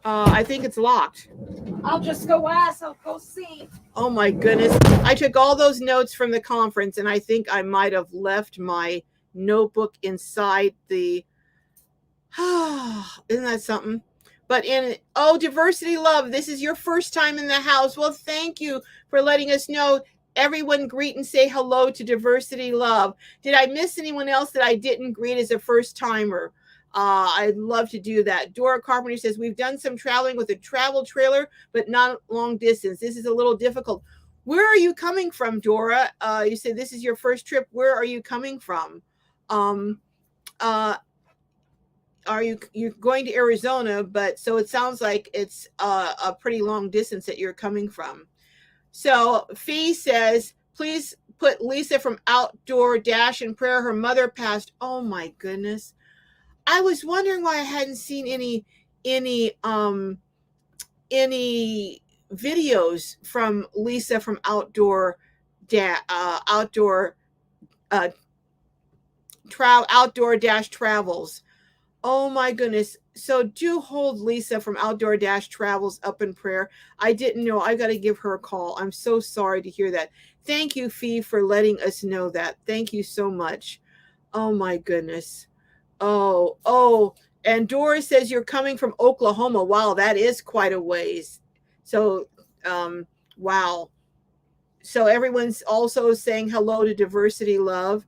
I think it's locked. I'll just go ask. I'll go see. Oh my goodness. I took all those notes from the conference and I think I might have left my notebook inside the isn't that something? But Diversity Love, this is your first time in the house. Well, thank you for letting us know. Everyone greet and say hello to Diversity Love. Did I miss anyone else that I didn't greet as a first timer? I'd love to do that. Dora Carpenter says, we've done some traveling with a travel trailer, but not long distance. This is a little difficult. Where are you coming from, Dora? You said this is your first trip. Where are you coming from? Are you're going to Arizona, but so it sounds like it's a pretty long distance that you're coming from. So Fee says, please put Lisa from Outdoor Dash in prayer. Her mother passed. Oh my goodness. I was wondering why I hadn't seen any videos from Lisa from Outdoor Dash Travels. Oh my goodness. So do hold Lisa from Outdoor Dash Travels up in prayer. I didn't know. I got to give her a call. I'm so sorry to hear that. Thank you, Fee, for letting us know that. Thank you so much. Oh my goodness. Oh, and Doris says you're coming from Oklahoma. Wow, that is quite a ways. So, wow. So everyone's also saying hello to Diversity Love.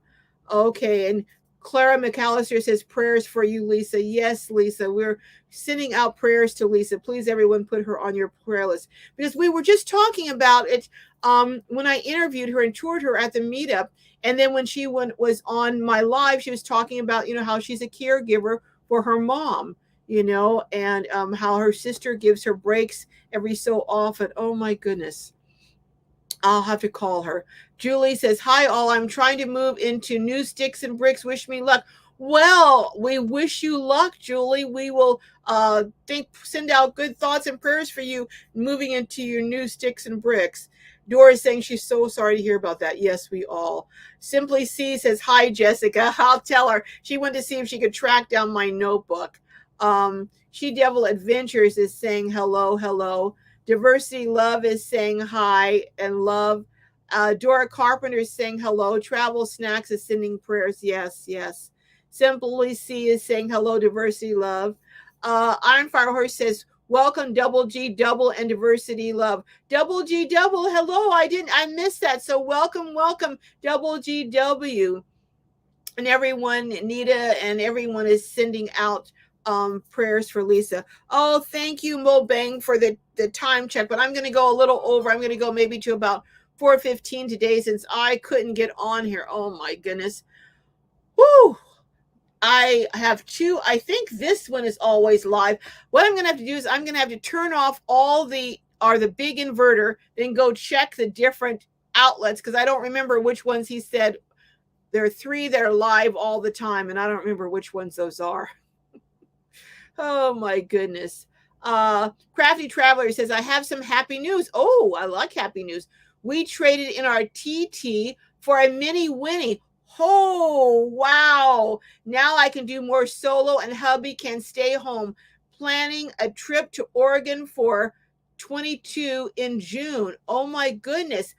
Okay, and Clara McAllister says prayers for you, Lisa. Yes, Lisa, we're sending out prayers to Lisa. Please, everyone, put her on your prayer list because we were just talking about it when I interviewed her and toured her at the meetup. And then when she was on my live, she was talking about, how she's a caregiver for her mom, and how her sister gives her breaks every so often. Oh, my goodness. I'll have to call her. Julie says, hi, all. I'm trying to move into new sticks and bricks. Wish me luck. Well, we wish you luck, Julie. We will send out good thoughts and prayers for you moving into your new sticks and bricks. Dora's saying she's so sorry to hear about that. Yes, we all. Simply C says, hi, Jessica. I'll tell her. She went to see if she could track down my notebook. She Devil Adventures is saying hello. Diversity Love is saying hi and love. Dora Carpenter is saying hello. Travel Snacks is sending prayers. Yes, yes. Simply C is saying hello, Diversity Love. Iron Fire Horse says, welcome, Double G Double and Diversity Love. Double G Double, hello. I missed that. So welcome, Double GW. And everyone, Nita and everyone is sending out prayers for Lisa. Oh, thank you, Mo Bang, for the time check. But I'm going to go a little over. I'm going to go maybe to about 4:15 today since I couldn't get on here. Oh my goodness. Whoo! I have two. I think this one is always live. What I'm going to have to do is I'm going to have to turn off all the big inverter, then go check the different outlets because I don't remember which ones he said. There are 3 that are live all the time, and I don't remember which ones those are. Oh my goodness. Crafty Traveler says, I have some happy news. Oh, I like happy news. We traded in our TT for a mini Winnie. Oh, wow. Now I can do more solo and hubby can stay home. Planning a trip to Oregon for 22 in June. Oh my goodness.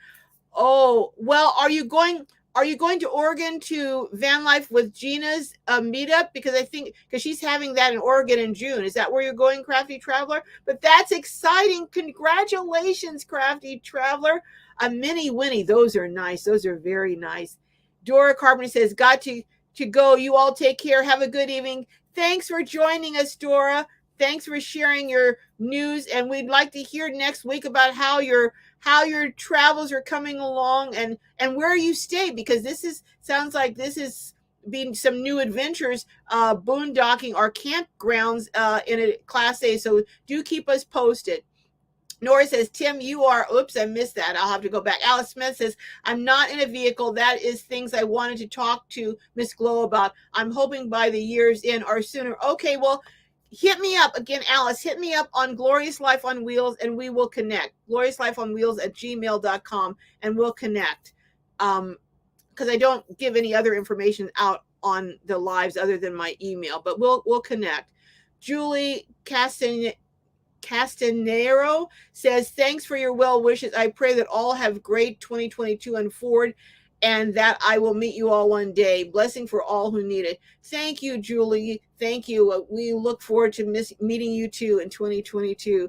Oh, well, are you going to Oregon to Van Life with Gina's meetup? Because I think because she's having that in Oregon in June. Is that where you're going, Crafty Traveler? But that's exciting. Congratulations, Crafty Traveler. A mini Winnie. Those are nice. Those are very nice. Dora Carpenter says, got to go. You all take care. Have a good evening. Thanks for joining us, Dora. Thanks for sharing your news. And we'd like to hear next week about how your travels are coming along and where you stay, because sounds like this is being some new adventures, boondocking or campgrounds in a Class A. So do keep us posted. Nora says, Tim, you are, oops, I missed that. I'll have to go back. Alice Smith says, I'm not in a vehicle. That is things I wanted to talk to Miss Glow about. I'm hoping by the year's end or sooner. Okay, well, hit me up again, Alice. Hit me up on Glorious Life on Wheels and we will connect. GloriousLifeOnWheels@gmail.com and we'll connect. Because I don't give any other information out on the lives other than my email, but we'll connect. Julie Castanero says, thanks for your well wishes. I pray that all have great 2022 and forward, and that I will meet you all one day. Blessing for all who need it. Thank you, Julie. Thank you. We look forward to meeting you too in 2022.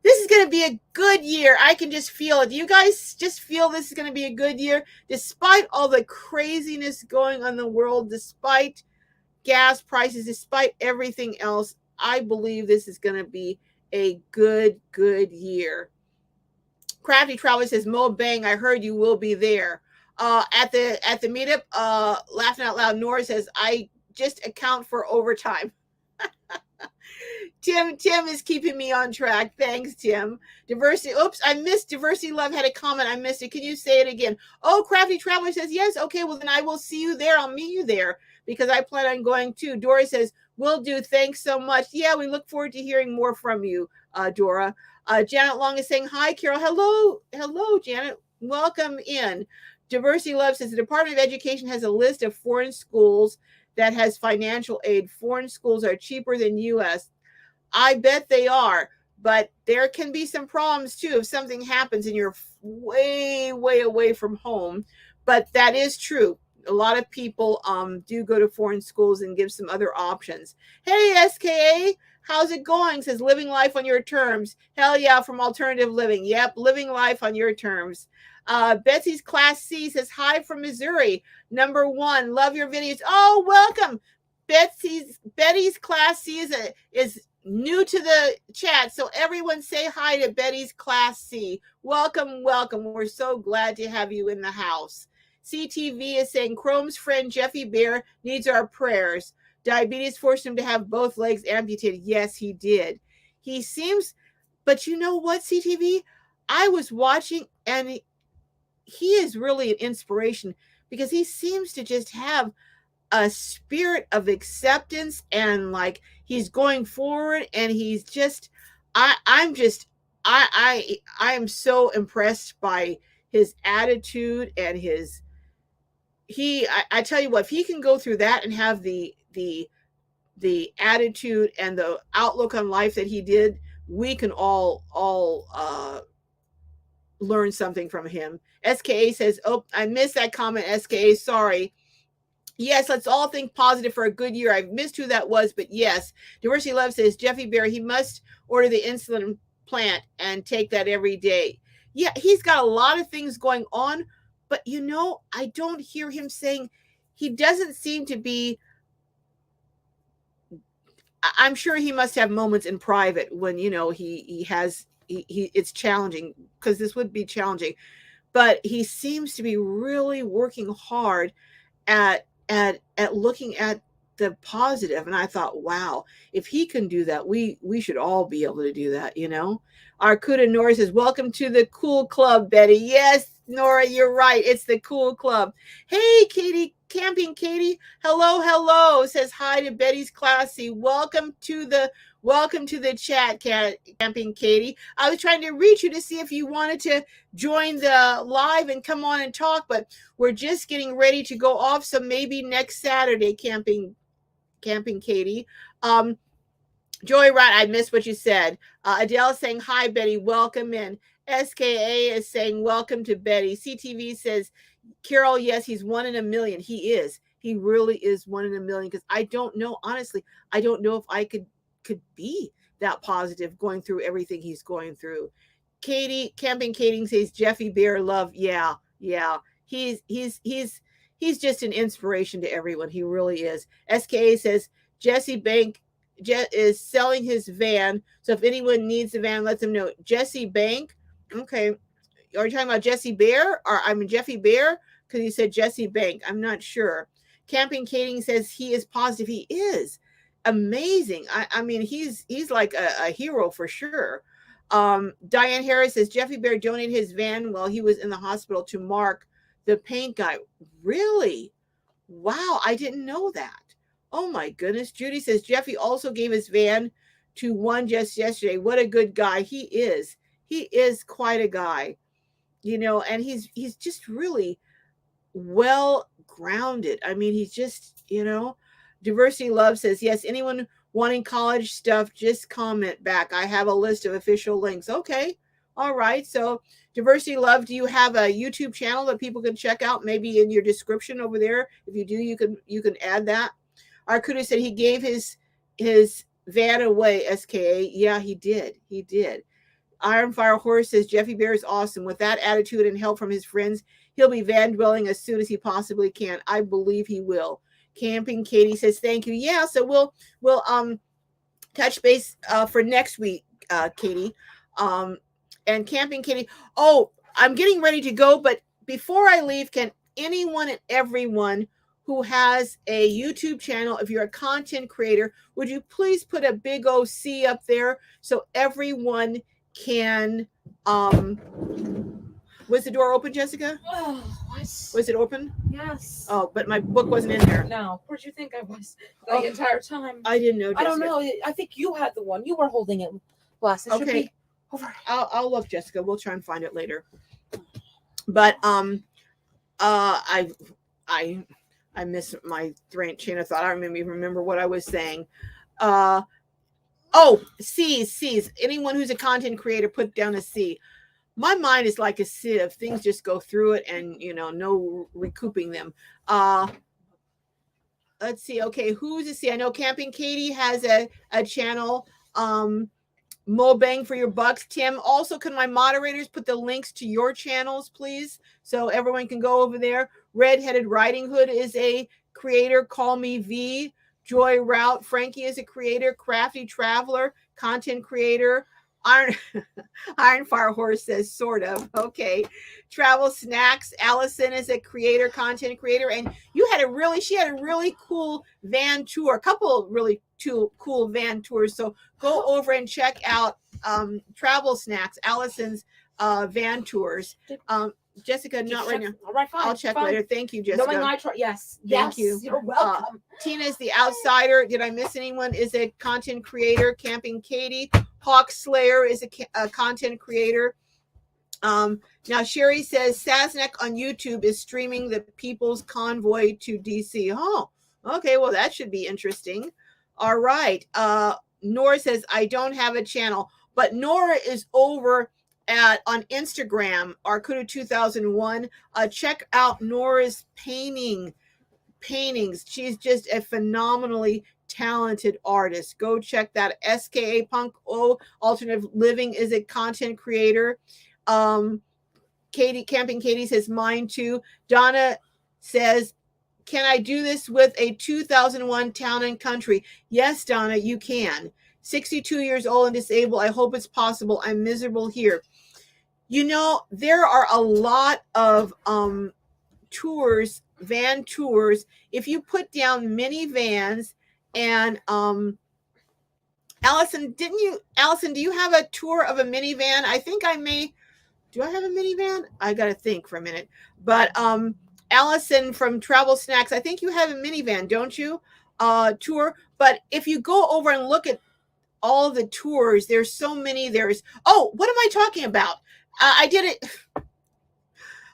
This is going to be a good year. I can just feel it. You guys just feel this is going to be a good year, despite all the craziness going on in the world, despite gas prices, despite everything else. I believe this is going to be a good year. Crafty Traveler says, Mo Bang, I heard you will be there. At the meetup, laughing out loud, Nora says, I just account for overtime. Tim is keeping me on track. Thanks, Tim. Diversity. Oops, I missed Diversity Love had a comment. I missed it. Can you say it again? Oh, Crafty Traveler says, yes. Okay, well, then I will see you there. I'll meet you there because I plan on going too. Dora says, will do. Thanks so much. Yeah, we look forward to hearing more from you, Dora. Janet Long is saying, hi, Carol. Hello, Janet. Welcome in. Diversity Love says, the Department of Education has a list of foreign schools that has financial aid. Foreign schools are cheaper than U.S. I bet they are, but there can be some problems too if something happens and you're way away from home. But that is true. A lot of people do go to foreign schools and give some other options. Hey, SKA, how's it going? Says living life on your terms. Hell yeah, from Alternative Living. Yep, living life on your terms. Betsy's Class C says, hi from Missouri. Number 1, love your videos. Oh, welcome. Betty's Class C is new to the chat, so everyone say hi to Betty's Class C. Welcome. We're so glad to have you in the house. CTV is saying Chrome's friend Jeffy Bear needs our prayers. Diabetes forced him to have both legs amputated. Yes, he did. He seems, but you know what, CTV? I was watching and he is really an inspiration because he seems to just have a spirit of acceptance and like he's going forward and he's just I am so impressed by his attitude and I tell you what, if he can go through that and have the attitude and the outlook on life that he did we can all learn something from him. SKA says, oh, I missed that comment. SKA, sorry. Yes, let's all think positive for a good year. I've missed who that was, but yes. Diversity Love says, Jeffy Bear, he must order the insulin plant and take that every day. Yeah, he's got a lot of things going on, but I don't hear him saying, he doesn't seem to be. I'm sure he must have moments in private when, he has, it's challenging, because this would be challenging, but he seems to be really working hard at looking at the positive. And I thought, wow, if he can do that, we should all be able to do that. Arcuda Nora says, welcome to the cool club, Betty. Yes, Nora, you're right, it's the cool club. Hey, Katie, Camping Katie, hello, says hi to Betty's Classy. Welcome to the chat, Camping Katie. I was trying to reach you to see if you wanted to join the live and come on and talk, but we're just getting ready to go off, so maybe next Saturday, Camping Katie. Joy Rat, I missed what you said. Adele is saying, hi, Betty, welcome in. SKA is saying, welcome to Betty. CTV says, Carol, yes, he's 1 in a million. He is. He really is 1 in a million, because I don't know, honestly, I don't know if I could be that positive going through everything he's going through. Camping Katie says, Jeffy Bear love. Yeah. He's just an inspiration to everyone. He really is. SKA says, Jesse Bank is selling his van, so if anyone needs the van, let them know. Jesse Bank, okay. Are you talking about Jesse Bear, or Jeffy Bear? Because you said Jesse Bank. I'm not sure. Camping Kating says he is positive. He is amazing. I mean, he's like a hero for sure. Diane Harris says Jeffy Bear donated his van while he was in the hospital to Mark, the paint guy. Really? Wow, I didn't know that. Oh my goodness. Judy says Jeffy also gave his van to one just yesterday. What a good guy he is. He is quite a guy, and he's just really well grounded. I mean, he's just, Diversity Love says, yes, anyone wanting college stuff, just comment back. I have a list of official links. Okay. All right. So Diversity Love, do you have a YouTube channel that people can check out? Maybe in your description over there. If you do, you can add that. Arcuda said he gave his van away, SKA. Yeah, he did. Iron Fire Horse says Jeffy Bear is awesome. With that attitude and help from his friends, he'll be van dwelling as soon as he possibly can. I believe he will. Camping Katie says thank you. Yeah, so we'll touch base for next week, Katie. And Camping Katie. Oh, I'm getting ready to go, but before I leave, can anyone and everyone who has a YouTube channel, if you're a content creator, would you please put a big OC up there so everyone can was the door open, Jessica? Oh, what? Was it open? Yes. Oh, but my book wasn't in there. No. Where'd you think I was the entire time? I didn't know, Jessica. I don't know. I think you had the one. You were holding it last. It should be over. I'll look, Jessica. We'll try and find it later. But I missed my train of thought. I don't even remember what I was saying. C's. Anyone who's a content creator, put down a C. My mind is like a sieve. Things just go through it, and no recouping them. Let's see. Okay, who's a C? I know Camping Katie has a channel. Mo Bang for your bucks. Tim, also, can my moderators put the links to your channels, please, so everyone can go over there? Redheaded Riding Hood is a creator. Call me V. Joy Route. Frankie is a creator. Crafty Traveler, content creator. Iron Fire Horse says sort of. Okay. Travel Snacks. Allison is a creator, content creator, and she had a really cool van tour. A couple really cool van tours. So go over and check out Travel Snacks, Allison's van tours. Jessica, not right now. All right, fine. I'll check later. Thank you, Jessica. Yes. Thank you. You're welcome. Tina is the outsider. Did I miss anyone? Is a content creator. Camping Katie. Hawk Slayer is a content creator. Now Sherry says Sasnak on YouTube is streaming the People's Convoy to DC. Oh, okay. Well, that should be interesting. All right. Nora says I don't have a channel. But Nora is over on Instagram, Arcuda 2001. Check out Nora's paintings. She's just a phenomenally talented artist. Go check that. SKA Punk O Alternative Living is a content creator. Camping Katie says mine too. Donna says, can I do this with a 2001 Town and Country? Yes, Donna, you can. 62 years old and disabled. I hope it's possible. I'm miserable here. You know, there are a lot of tours, van tours. If you put down minivans and Allison, do you have a tour of a minivan? I think I may. Do I have a minivan? I got to think for a minute. But Allison from Travel Snacks, I think you have a minivan, don't you? Tour. But if you go over and look at all the tours, there's so many. What am I talking about? I did it.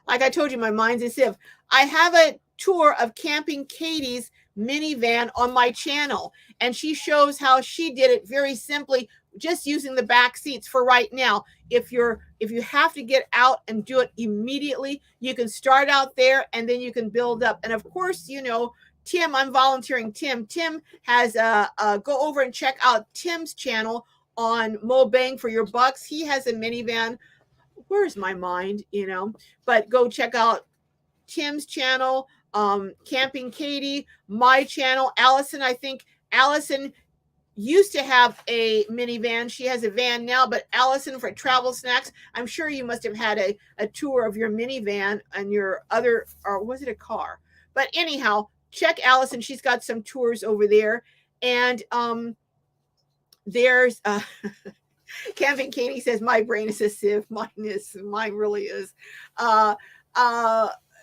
Like I told you, my mind's a sieve. I have a tour of Camping Katie's minivan on my channel, and she shows how she did it very simply, just using the back seats. For right now, if you have to get out and do it immediately, you can start out there and then you can build up. And of course, you know, Tim, I'm volunteering Tim. Tim has go over and check out Tim's channel on Mo Bang for Your Bucks. He has a minivan. Where's my mind, you know? But go check out Tim's channel, Camping Katie, my channel. Allison, I think Allison used to have a minivan. She has a van now, but Allison for Travel Snacks, I'm sure you must have had a tour of your minivan and your other, or was it a car? But anyhow, check Allison. She's got some tours over there. And there's Camping Katie says, my brain is a sieve. Mine really is.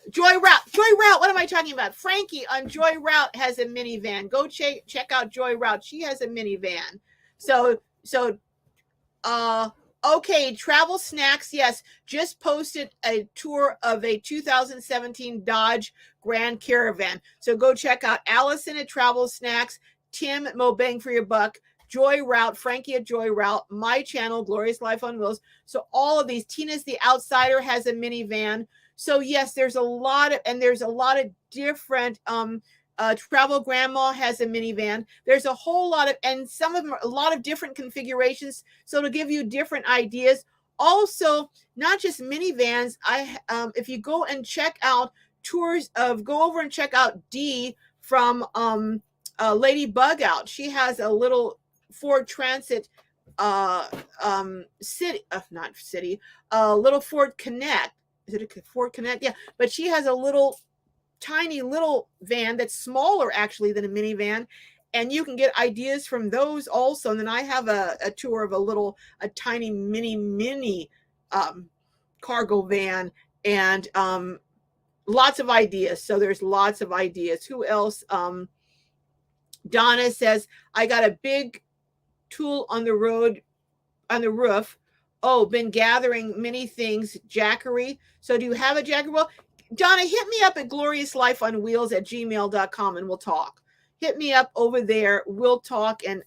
Joy Route. What am I talking about? Frankie on Joy Route has a minivan. Go check out Joy Route. She has a minivan. Okay, Travel Snacks, yes, just posted a tour of a 2017 Dodge Grand Caravan. So go check out Allison at Travel Snacks, Tim at Mo Bang for Your Buck, Joy Route, Frankie at Joy Route, my channel, Glorious Life on Wheels. So all of these. Tina's the Outsider has a minivan. So yes, there's a lot of different. Travel Grandma has a minivan. There's a whole lot of, and some of them are a lot of different configurations. So to give you different ideas. Also, not just minivans. If you go and check out tours of, go over and check out Dee from Lady Bug Out. She has a little Ford Transit little Ford Connect. Is it a Ford Connect? Yeah, but she has a little tiny little van that's smaller actually than a minivan, and you can get ideas from those also. And then I have a tour of a tiny mini cargo van, and lots of ideas. So there's lots of ideas. Who else? Donna says, I got a big tool on the roof. Oh, been gathering many things. Jackery. So do you have a jackery? Well, Donna, hit me up at gloriouslifeonwheels@gmail.com and we'll talk. Hit me up over there. We'll talk, and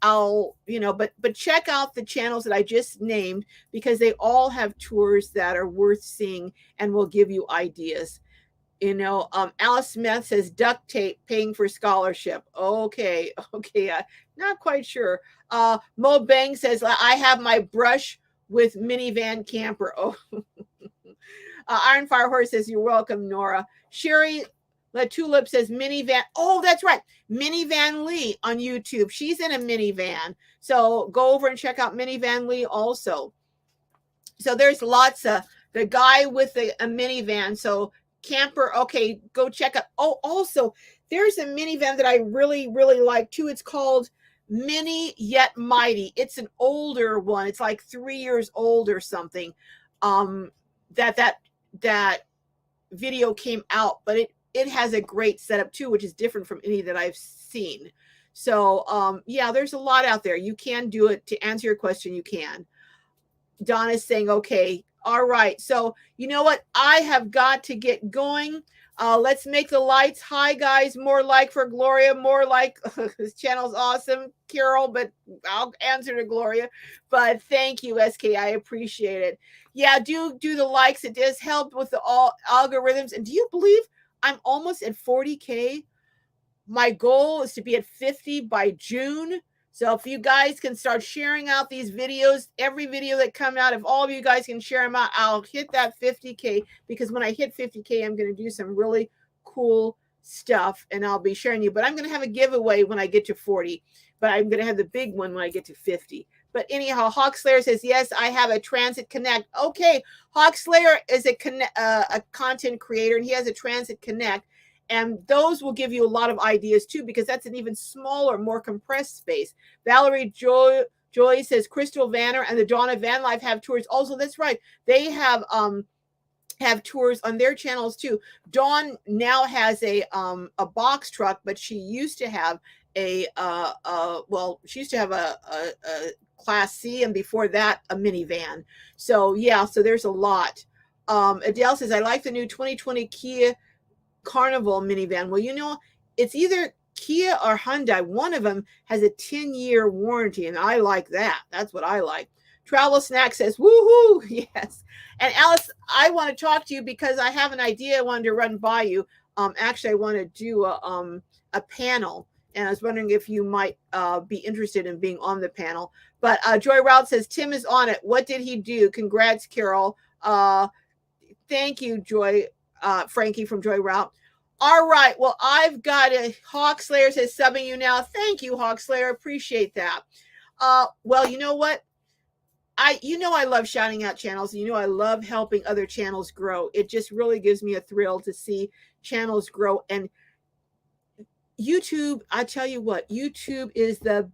I'll, but check out the channels that I just named, because they all have tours that are worth seeing and will give you ideas. Alice Smith says duct tape paying for scholarship. Okay. Not quite sure. Mo Bang says, I have my brush with minivan camper. Oh, Iron Fire Horse says, you're welcome, Nora. Sherry La Tulip says minivan. Oh, that's right. Minivan Lee on YouTube. She's in a minivan. So go over and check out Minivan Lee also. So there's lots of the guy with a minivan. So camper. Okay, go check out. Oh, also there's a minivan that I really, really like too. It's called Mini Yet Mighty. It's an older one. It's like 3 years old or something. That video came out, but it has a great setup too, which is different from any that I've seen. So yeah, there's a lot out there. You can do it. To answer your question, you can. Donna's saying, okay, all right. So you know what? I have got to get going. Let's make the lights. Hi, guys. More like for Gloria. More like. This channel's awesome, Carol, but I'll answer to Gloria. But thank you, SK. I appreciate it. Yeah, do the likes. It does help with the all algorithms. And do you believe I'm almost at 40K? My goal is to be at 50 by June. So if you guys can start sharing out these videos, every video that come out, if all of you guys can share them out, I'll hit that 50K, because when I hit 50K, I'm going to do some really cool stuff and I'll be sharing you. But I'm going to have a giveaway when I get to 40, but I'm going to have the big one when I get to 50. But anyhow, Hawk Slayer says, yes, I have a Transit Connect. Okay, Hawk Slayer is a content creator and he has a Transit Connect. And those will give you a lot of ideas too, because that's an even smaller, more compressed space. Valerie Joy says Crystal Vanner and the Donna Van Life have tours. Also, that's right. They have tours on their channels too. Dawn now has a box truck, but she used to have a Class C, and before that a minivan. So yeah, so there's a lot. Adele says, I like the new 2020 Kia Carnival minivan. Well, you know, it's either Kia or Hyundai. One of them has a 10-year warranty, and I like that. That's what I like. Travel Snack says, woohoo, yes. And Alice, I want to talk to you because I have an idea I wanted to run by you. Actually, I want to do a panel, and I was wondering if you might be interested in being on the panel. But Joy Route says, Tim is on it. What did he do? Congrats, Carol. Thank you, Joy. Frankie from Joy Route. All right. Well, I've got a Hawk Slayer says subbing you now. Thank you, Hawk Slayer. Appreciate that. Well, you know what? I love shouting out channels. You know, I love helping other channels grow. It just really gives me a thrill to see channels grow. And YouTube, I tell you what, YouTube is the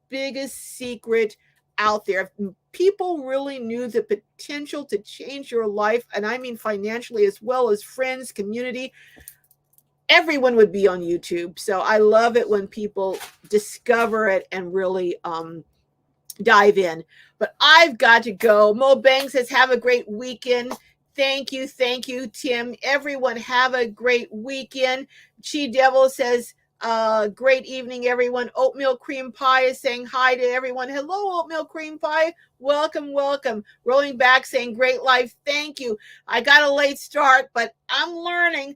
biggest secret out there. If people really knew the potential to change your life, and I mean financially as well as friends, community, everyone would be on YouTube. So I love it when people discover it and really dive in. But I've got to go. Mo Bang says, have a great weekend. Thank you, Tim. Everyone have a great weekend. Chi Devil says, great evening, everyone. Oatmeal Cream Pie is saying hi to everyone. Hello, Oatmeal Cream Pie. Welcome. Rolling Back saying, great life. Thank you. I got a late start, but I'm learning.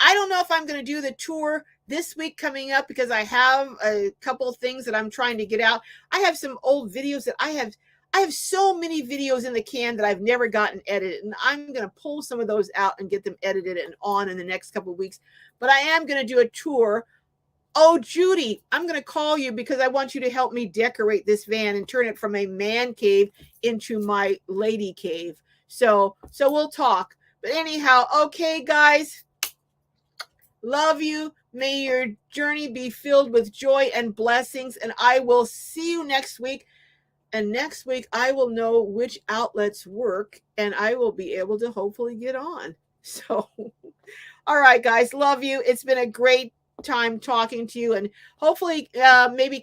I don't know if I'm going to do the tour this week coming up because I have a couple of things that I'm trying to get out. I have some old videos that I have so many videos in the can that I've never gotten edited, and I'm going to pull some of those out and get them edited and on in the next couple of weeks. But I am going to do a tour. Oh, Judy, I'm going to call you because I want you to help me decorate this van and turn it from a man cave into my lady cave. So we'll talk. But anyhow, okay, guys, love you. May your journey be filled with joy and blessings, and I will see you next week. And next week, I will know which outlets work, and I will be able to hopefully get on. So, all right, guys, love you. It's been a great time talking to you, and hopefully maybe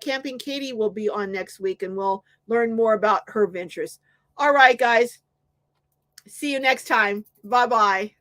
Camping Katie will be on next week, and we'll learn more about her ventures. All right, guys, see you next time. Bye-bye.